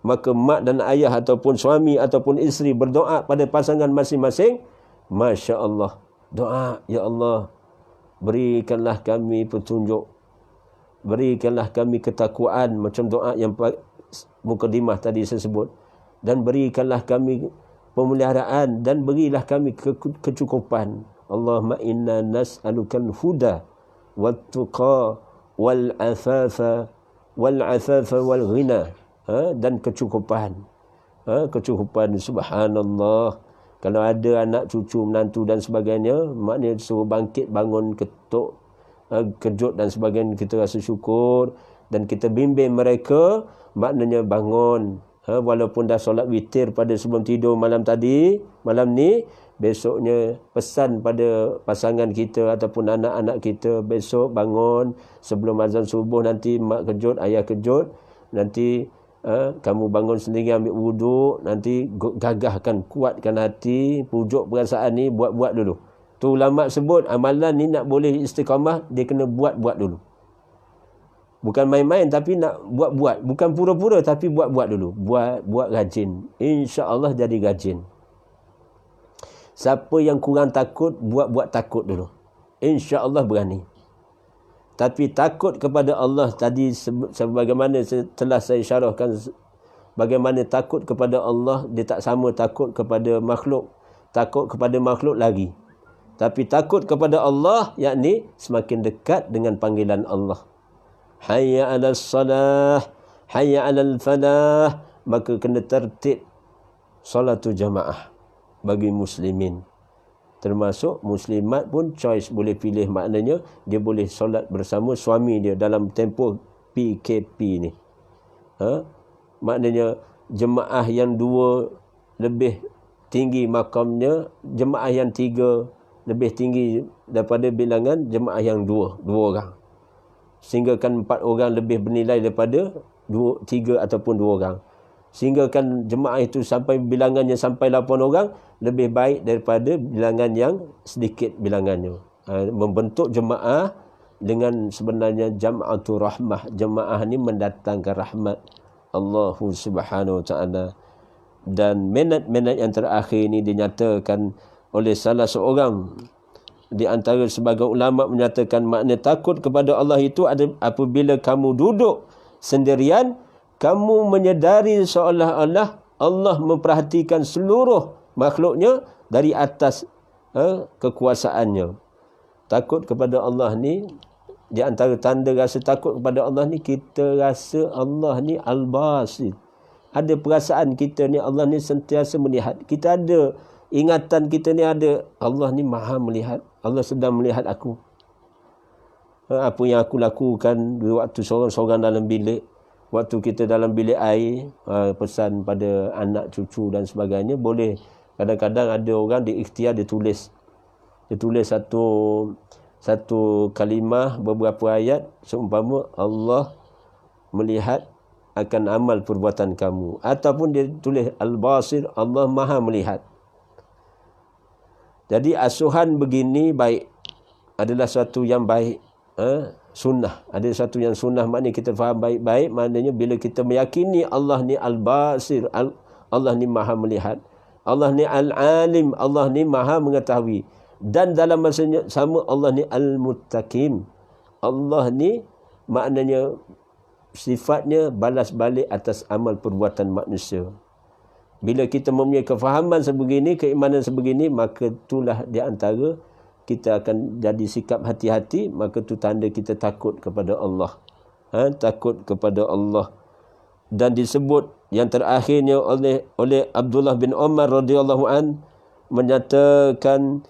Maka mak dan ayah ataupun suami ataupun isteri berdoa pada pasangan masing-masing. Masya Allah. Doa, ya Allah, berikanlah kami petunjuk, berikanlah kami ketakwaan, macam doa yang mukadimah tadi saya sebut, dan berikanlah kami pemeliharaan, dan berilah kami kecukupan. Allahumma inna nas'alukal huda wat-tuqa wal-afafa wal ghina, dan kecukupan. Kecukupan, subhanallah. Kalau ada anak cucu menantu dan sebagainya, maknanya suruh bangkit bangun, ketuk, kejut dan sebagainya, kita rasa syukur dan kita bimbing mereka, maknanya bangun. Walaupun dah solat witir pada sebelum tidur malam ni, besoknya pesan pada pasangan kita ataupun anak-anak kita, besok bangun sebelum azan subuh, nanti mak kejut, ayah kejut, nanti kamu bangun sendiri, ambil wuduk, nanti gagahkan, kuatkan hati, pujuk perasaan ni, buat-buat dulu. Tu ulama sebut amalan ni nak boleh istiqamah, dia kena buat-buat dulu. Bukan main-main, tapi nak buat-buat. Bukan pura-pura, tapi buat-buat dulu. Buat rajin. InsyaAllah jadi rajin. Siapa yang kurang takut, buat-buat takut dulu. InsyaAllah berani. Tapi takut kepada Allah tadi, sebagaimana telah saya syarahkan, bagaimana takut kepada Allah, dia tak sama takut kepada makhluk. Takut kepada makhluk lagi. Tapi takut kepada Allah, yakni semakin dekat dengan panggilan Allah. Hayya 'alas salah, hayya 'alal falah, maka kena tertib solatu jamaah bagi muslimin. Termasuk muslimat pun choice, boleh pilih, maknanya dia boleh solat bersama suami dia dalam tempoh PKP ni. Maknanya jemaah yang 2 lebih tinggi makamnya, jemaah yang 3 lebih tinggi daripada bilangan jemaah yang 2 orang. Sehingga kan 4 orang lebih bernilai daripada 3 ataupun 2 orang. Sehingga kan jemaah itu sampai bilangannya sampai 8 orang, lebih baik daripada bilangan yang sedikit bilangannya. Membentuk jemaah dengan sebenarnya jam'atu rahmah. Jemaah ni mendatangkan rahmat Allah Subhanahu Wa Taala. Dan minat-minat yang terakhir ini dinyatakan oleh salah seorang di antara sebagai ulama, menyatakan makna takut kepada Allah itu ada apabila kamu duduk sendirian, kamu menyedari seolah-olah Allah memperhatikan seluruh makhluknya dari atas kekuasaannya. Takut kepada Allah ni, di antara tanda rasa takut kepada Allah ni, kita rasa Allah ni al-basir. Ada perasaan kita ni Allah ni sentiasa melihat. Kita ada ingatan, kita ni ada Allah ni maha melihat. Allah sedang melihat aku. Apa yang aku lakukan waktu seorang-seorang dalam bilik, waktu kita dalam bilik air, pesan pada anak cucu dan sebagainya, boleh. Kadang-kadang ada orang di ikhtiar dia tulis satu kalimah, beberapa ayat, seumpama Allah melihat akan amal perbuatan kamu, ataupun dia tulis al-basir, Allah maha melihat. Jadi asuhan begini baik, adalah satu yang baik, sunnah. Ada satu yang sunnah, maknanya kita faham baik-baik, maknanya bila kita meyakini Allah ni al-basir, Allah ni maha melihat, Allah ni al-alim, Allah ni maha mengetahui, dan dalam masa sama Allah ni al-muttaqim, Allah ni maknanya sifatnya balas balik atas amal perbuatan manusia. Bila kita mempunyai kefahaman sebegini, keimanan sebegini, maka itulah di antara kita akan jadi sikap hati-hati, maka itu tanda kita takut kepada Allah. Takut kepada Allah. Dan disebut yang terakhirnya oleh Abdullah bin Umar radhiyallahu an, menyatakan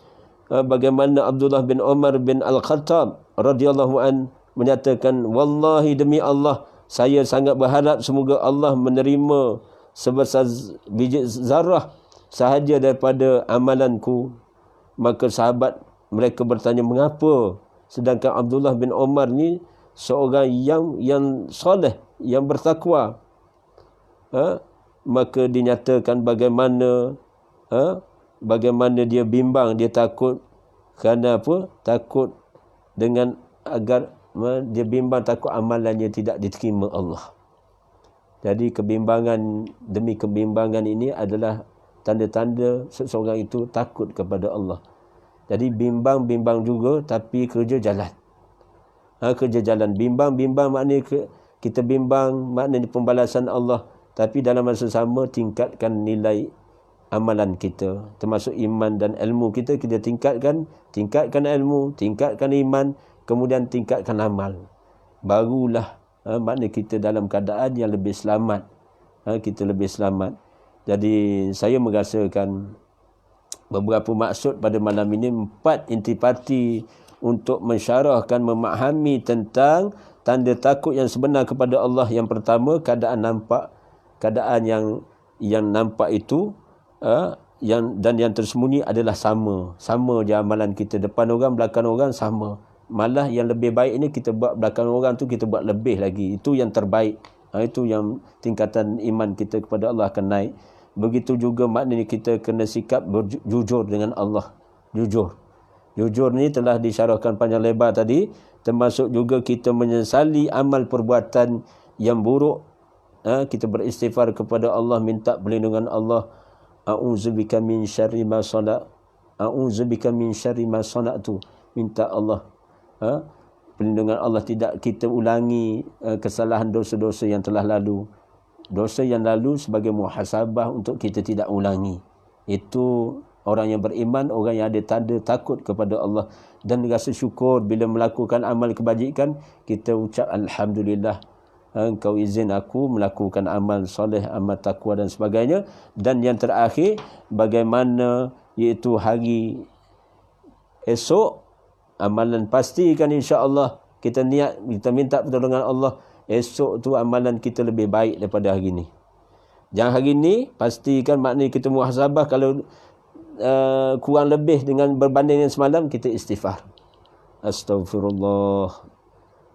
bagaimana Abdullah bin Umar bin Al-Khattab radhiyallahu an menyatakan, wallahi demi Allah, saya sangat berharap semoga Allah menerima sebesar biji zarah sahaja daripada amalanku. Maka sahabat mereka bertanya, mengapa? Sedangkan Abdullah bin Umar ni seorang yang soleh, yang bertakwa. Maka dinyatakan bagaimana dia bimbang, dia takut. Kerana apa? Takut dengan agar dia bimbang, takut amalannya tidak diterima Allah. Jadi kebimbangan demi kebimbangan ini adalah tanda-tanda seseorang itu takut kepada Allah. Jadi bimbang juga, tapi kerja jalan. Kerja jalan. Bimbang maknanya kita bimbang, maknanya pembalasan Allah. Tapi dalam masa sama tingkatkan nilai amalan kita, termasuk iman dan ilmu kita. Kita tingkatkan ilmu, tingkatkan iman, kemudian tingkatkan amal. Barulah makna kita dalam keadaan yang lebih selamat. Kita lebih selamat. Jadi saya merasakan beberapa maksud pada malam ini, 4 intipati untuk mensyarahkan, memahami tentang tanda takut yang sebenar kepada Allah. Yang pertama, keadaan nampak, keadaan yang nampak itu dan yang tersembunyi adalah sama je amalan kita. Depan orang, belakang orang sama. Malah yang lebih baik ini kita buat belakang orang tu, kita buat lebih lagi. Itu yang terbaik. Itu yang tingkatan iman kita kepada Allah akan naik. Begitu juga maknanya kita kena sikap jujur dengan Allah. Jujur ni telah disyarahkan panjang lebar tadi. Termasuk juga kita menyesali amal perbuatan yang buruk. Kita beristighfar kepada Allah, minta perlindungan Allah. A'udzubika min syarri ma sana'tu. A'udzubika min syarri ma sana'tu. Minta Allah perlindungan Allah, tidak kita ulangi kesalahan dosa-dosa yang telah lalu. Dosa yang lalu sebagai muhasabah untuk kita tidak ulangi. Itu orang yang beriman, orang yang ada tanda takut kepada Allah dan rasa syukur bila melakukan amal kebajikan. Kita ucap alhamdulillah, engkau izin aku melakukan amal soleh, amal takwa dan sebagainya. Dan yang terakhir, bagaimana iaitu hari esok, amalan pastikan insya-Allah kita niat, kita minta pertolongan Allah. Esok tu amalan kita lebih baik daripada hari ni. Jangan hari ni, pastikan maknanya kita muhasabah. Kalau kurang lebih dengan berbanding dengan semalam, kita istighfar. Astaghfirullah,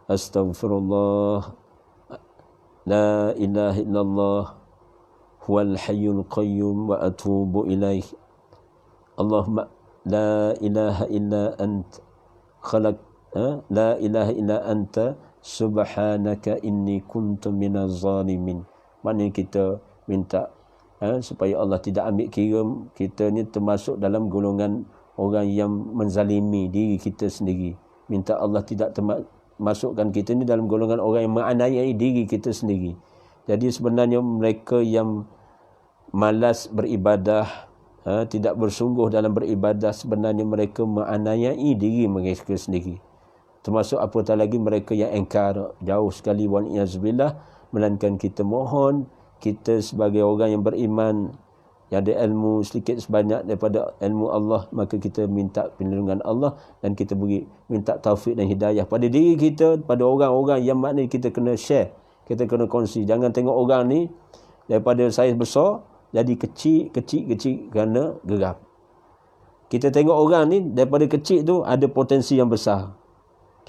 Astaghfirullah, La ilaha illallah, Huwal hayyul qayyum wa atubu ilaih. Allahumma la ilaha illa ant khalaq, la ilaha illa anta subhanaka inni kuntu minaz zalimin. Maknanya kita minta supaya Allah tidak ambil kira kita ni termasuk dalam golongan orang yang menzalimi diri kita sendiri. Minta Allah tidak masukkan kita ni dalam golongan orang yang menganiaya diri kita sendiri. Jadi sebenarnya mereka yang malas beribadah, tidak bersungguh dalam beribadah, sebenarnya mereka menganiayai diri mereka sendiri. Termasuk apatah lagi mereka yang engkar, jauh sekali wa'iyazbillah. Melainkan kita mohon, kita sebagai orang yang beriman, yang ada ilmu sedikit sebanyak daripada ilmu Allah, maka kita minta perlindungan Allah dan kita minta taufik dan hidayah pada diri kita, pada orang-orang yang maknanya kita kena share, kita kena kongsi. Jangan tengok orang ni daripada saiz besar jadi kecil kerana geram. Kita tengok orang ni daripada kecil tu ada potensi yang besar.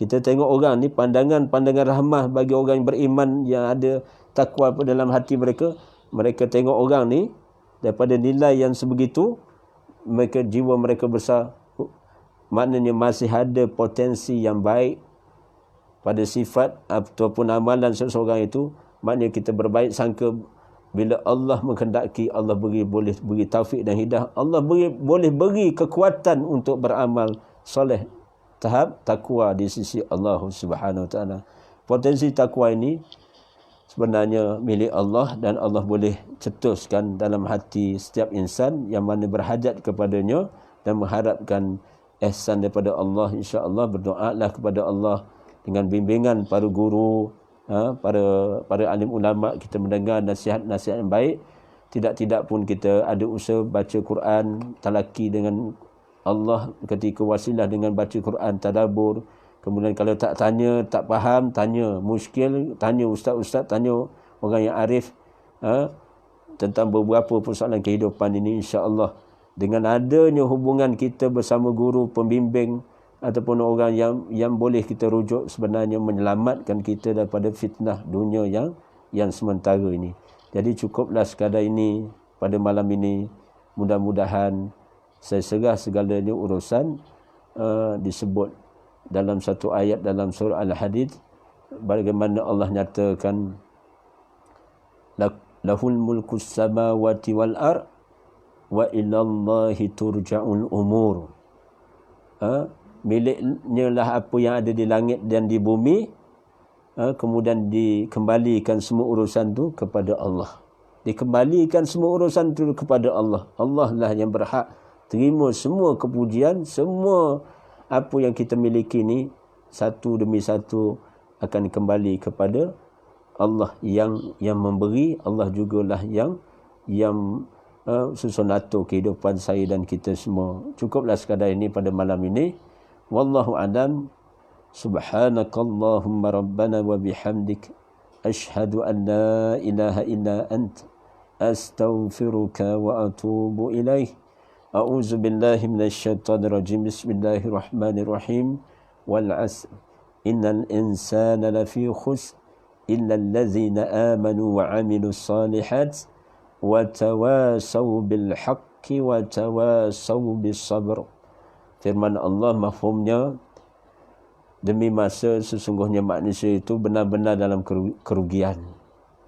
Kita tengok orang ni, pandangan rahmah bagi orang yang beriman, yang ada takwa dalam hati mereka. Mereka tengok orang ni daripada nilai yang sebegitu, mereka jiwa mereka besar. Maknanya masih ada potensi yang baik pada sifat ataupun amalan seseorang itu. Maknanya kita berbaik sangka bila Allah menghendaki, Allah boleh beri taufik dan hidayah. Allah boleh beri kekuatan untuk beramal soleh, tahap takwa di sisi Allah Subhanahu Wa Taala. Potensi takwa ini sebenarnya milik Allah dan Allah boleh cetuskan dalam hati setiap insan yang mana berhajat kepadanya dan mengharapkan ihsan daripada Allah. Insya-Allah berdoalah kepada Allah dengan bimbingan para guru, para alim ulama. Kita mendengar nasihat-nasihat yang baik. Tidak-tidak pun kita ada usaha baca Quran, talaki dengan Allah ketika wasilah dengan baca Quran, tadabbur. Kemudian kalau tak tanya, tak faham, tanya muskil, tanya ustaz-ustaz, tanya orang yang arif tentang beberapa persoalan kehidupan ini. Insya-Allah dengan adanya hubungan kita bersama guru, pembimbing ataupun orang yang boleh kita rujuk, sebenarnya menyelamatkan kita daripada fitnah dunia yang sementara ini. Jadi cukuplah sekadar ini pada malam ini. Mudah-mudahan saya serah segalanya urusan disebut dalam satu ayat dalam surah Al-Hadid, bagaimana Allah nyatakan lahul mulkus samawati wal ard wa ilallahi turja'ul umur. Miliknya lah apa yang ada di langit dan di bumi, kemudian dikembalikan semua urusan tu kepada Allah. Dikembalikan semua urusan itu kepada Allah. Allah lah yang berhak terima semua kepujian, semua apa yang kita miliki ni satu demi satu akan kembali kepada Allah yang memberi. Allah jugalah yang susun atur kehidupan saya dan kita semua. Cukuplah sekadar ini pada malam ini. Wallahu a'lam. Subhanakallahumma rabbana wa bihamdik asyhadu an la ilaha illa ant astaghfiruka wa atubu ilaih. A'udzu billahi minasyaitonir rajim. Bismillahirrahmanirrahim. Wal 'asr innal insana lafi khusr illa allazina amanu wa 'amilus solihat wa tawasaw bil haqqi wa tawasaw bis sabr. Firman Allah mafhumnya, demi masa sesungguhnya manusia itu benar-benar dalam kerugian,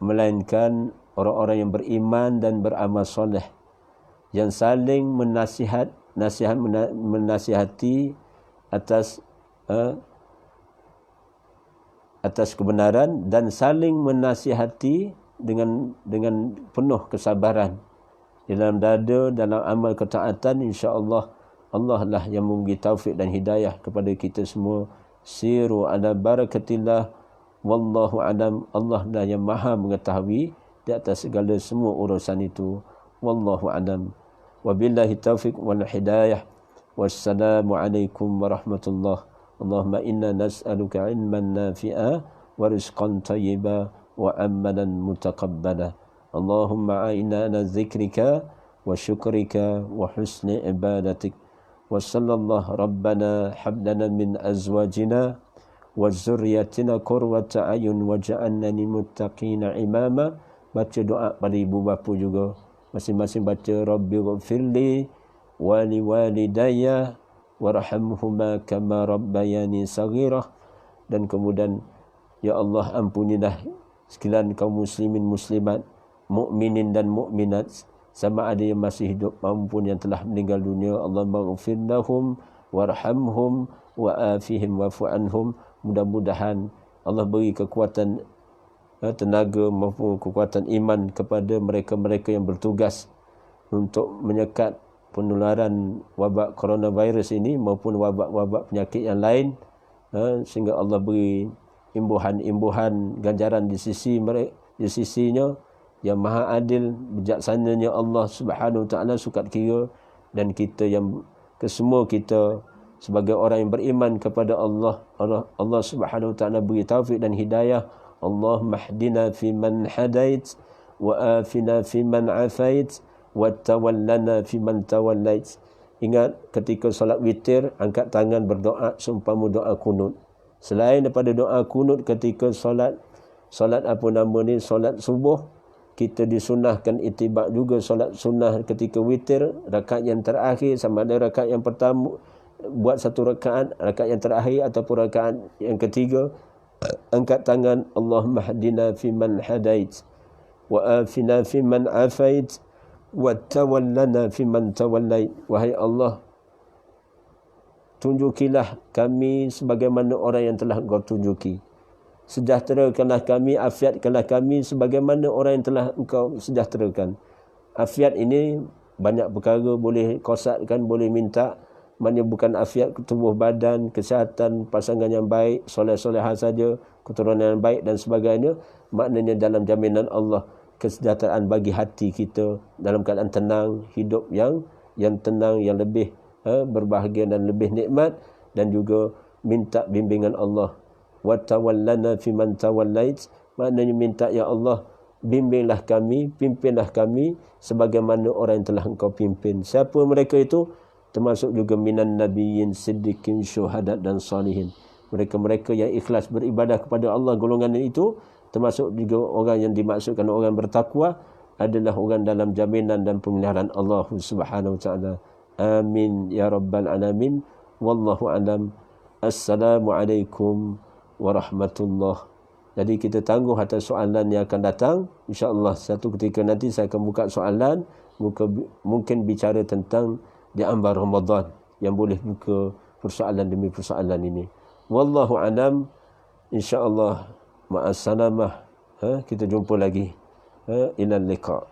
melainkan orang-orang yang beriman dan beramal soleh, yang saling menasihati atas kebenaran dan saling menasihati dengan penuh kesabaran di dalam dada, dalam amal ketaatan. Insya-Allah Allah lah yang memberi taufik dan hidayah kepada kita semua. Siru ala barakatillah. Wallahu a'lam. Allah lah yang maha mengetahui di atas segala semua urusan itu. Wallahu a'lam. Wabillahi taufiq wal hidayah. Wassalamu alaikum warahmatullahi. Allahumma inna nas'aluka ilman nafi'a wa rizqan tayyiba wa amalan mutaqabbala. Allahumma a'inna ala zikrika wa syukrika wa husni ibadatik. Wa sallallahu rabbana hablana min azwajina wa zurriyatina qurrata ayun waj'alna lil muttaqina imama. Baca doa pada ibu bapa juga, masing-masing baca rabbi ghfirli wa liwalidayya warhamhuma kama rabbayani saghirah. Dan kemudian, ya Allah, ampunilah sekalian kaum muslimin muslimat, mukminin dan mukminat, sama ada yang masih hidup maupun yang telah meninggal dunia. Allahumma ghfir lahum warhamhum wa afihim wa'fu anhum. Mudah-mudahan Allah beri kekuatan tenaga maupun kekuatan iman kepada mereka-mereka yang bertugas untuk menyekat penularan wabak coronavirus ini maupun wabak-wabak penyakit yang lain, sehingga Allah beri imbuhan ganjaran di sisinya yang maha adil. Bijaksananya Allah Subhanahu Ta'ala sukat kira, dan kita yang kesemua kita sebagai orang yang beriman kepada Allah, Allah Subhanahu Ta'ala beri taufik dan hidayah. Allahumma hdina fi man hadait wa afina fi man afait wa tawallana fi man tawallait. Ingat ketika solat witir, angkat tangan berdoa seumpama doa kunut. Selain daripada doa kunut ketika solat solat subuh, kita disunahkan itibak juga solat sunnah ketika witir, rakaat yang terakhir, sama ada rakaat yang pertama buat satu rakaat yang terakhir ataupun rakaat yang ketiga, angkat tangan, Allahumma hdina fi man hadait wa afina fi man afait wa tawallana fi man tawallait. Wahai Allah, tunjukilah kami sebagaimana orang yang telah Engkau tunjuki. Sejahterakanlah kami, afiatkanlah kami sebagaimana orang yang telah Engkau sejahterakan. Afiat ini banyak perkara boleh kosatkan, boleh minta. Maknanya bukan afiat tubuh badan, kesihatan, pasangan yang baik, soleh-solehah saja, keturunan yang baik dan sebagainya. Maknanya dalam jaminan Allah, kesejahteraan bagi hati kita dalam keadaan tenang, hidup yang tenang, yang lebih berbahagia dan lebih nikmat. Dan juga minta bimbingan Allah. Wa tawallana fi man tawallait, maknanya minta, ya Allah, bimbinglah kami, pimpinlah kami sebagaimana orang yang telah Engkau pimpin. Siapa mereka itu? Termasuk juga minan nabiyyin, siddiqin, syuhada dan salihin. Mereka-mereka yang ikhlas beribadah kepada Allah, golongan itu termasuk juga orang yang dimaksudkan orang bertakwa, adalah orang dalam jaminan dan pemeliharaan Allah Subhanahu wa taala. Amin ya rabbal alamin. Wallahu alam. Assalamualaikum warahmatullahi. Jadi kita tangguh atas soalan yang akan datang. InsyaAllah satu ketika nanti saya akan buka soalan, mungkin bicara tentang di ambar Ramadan, yang boleh buka persoalan demi persoalan ini. Wallahu alam. InsyaAllah ma'assalamah. Kita jumpa lagi إلى اللقاء.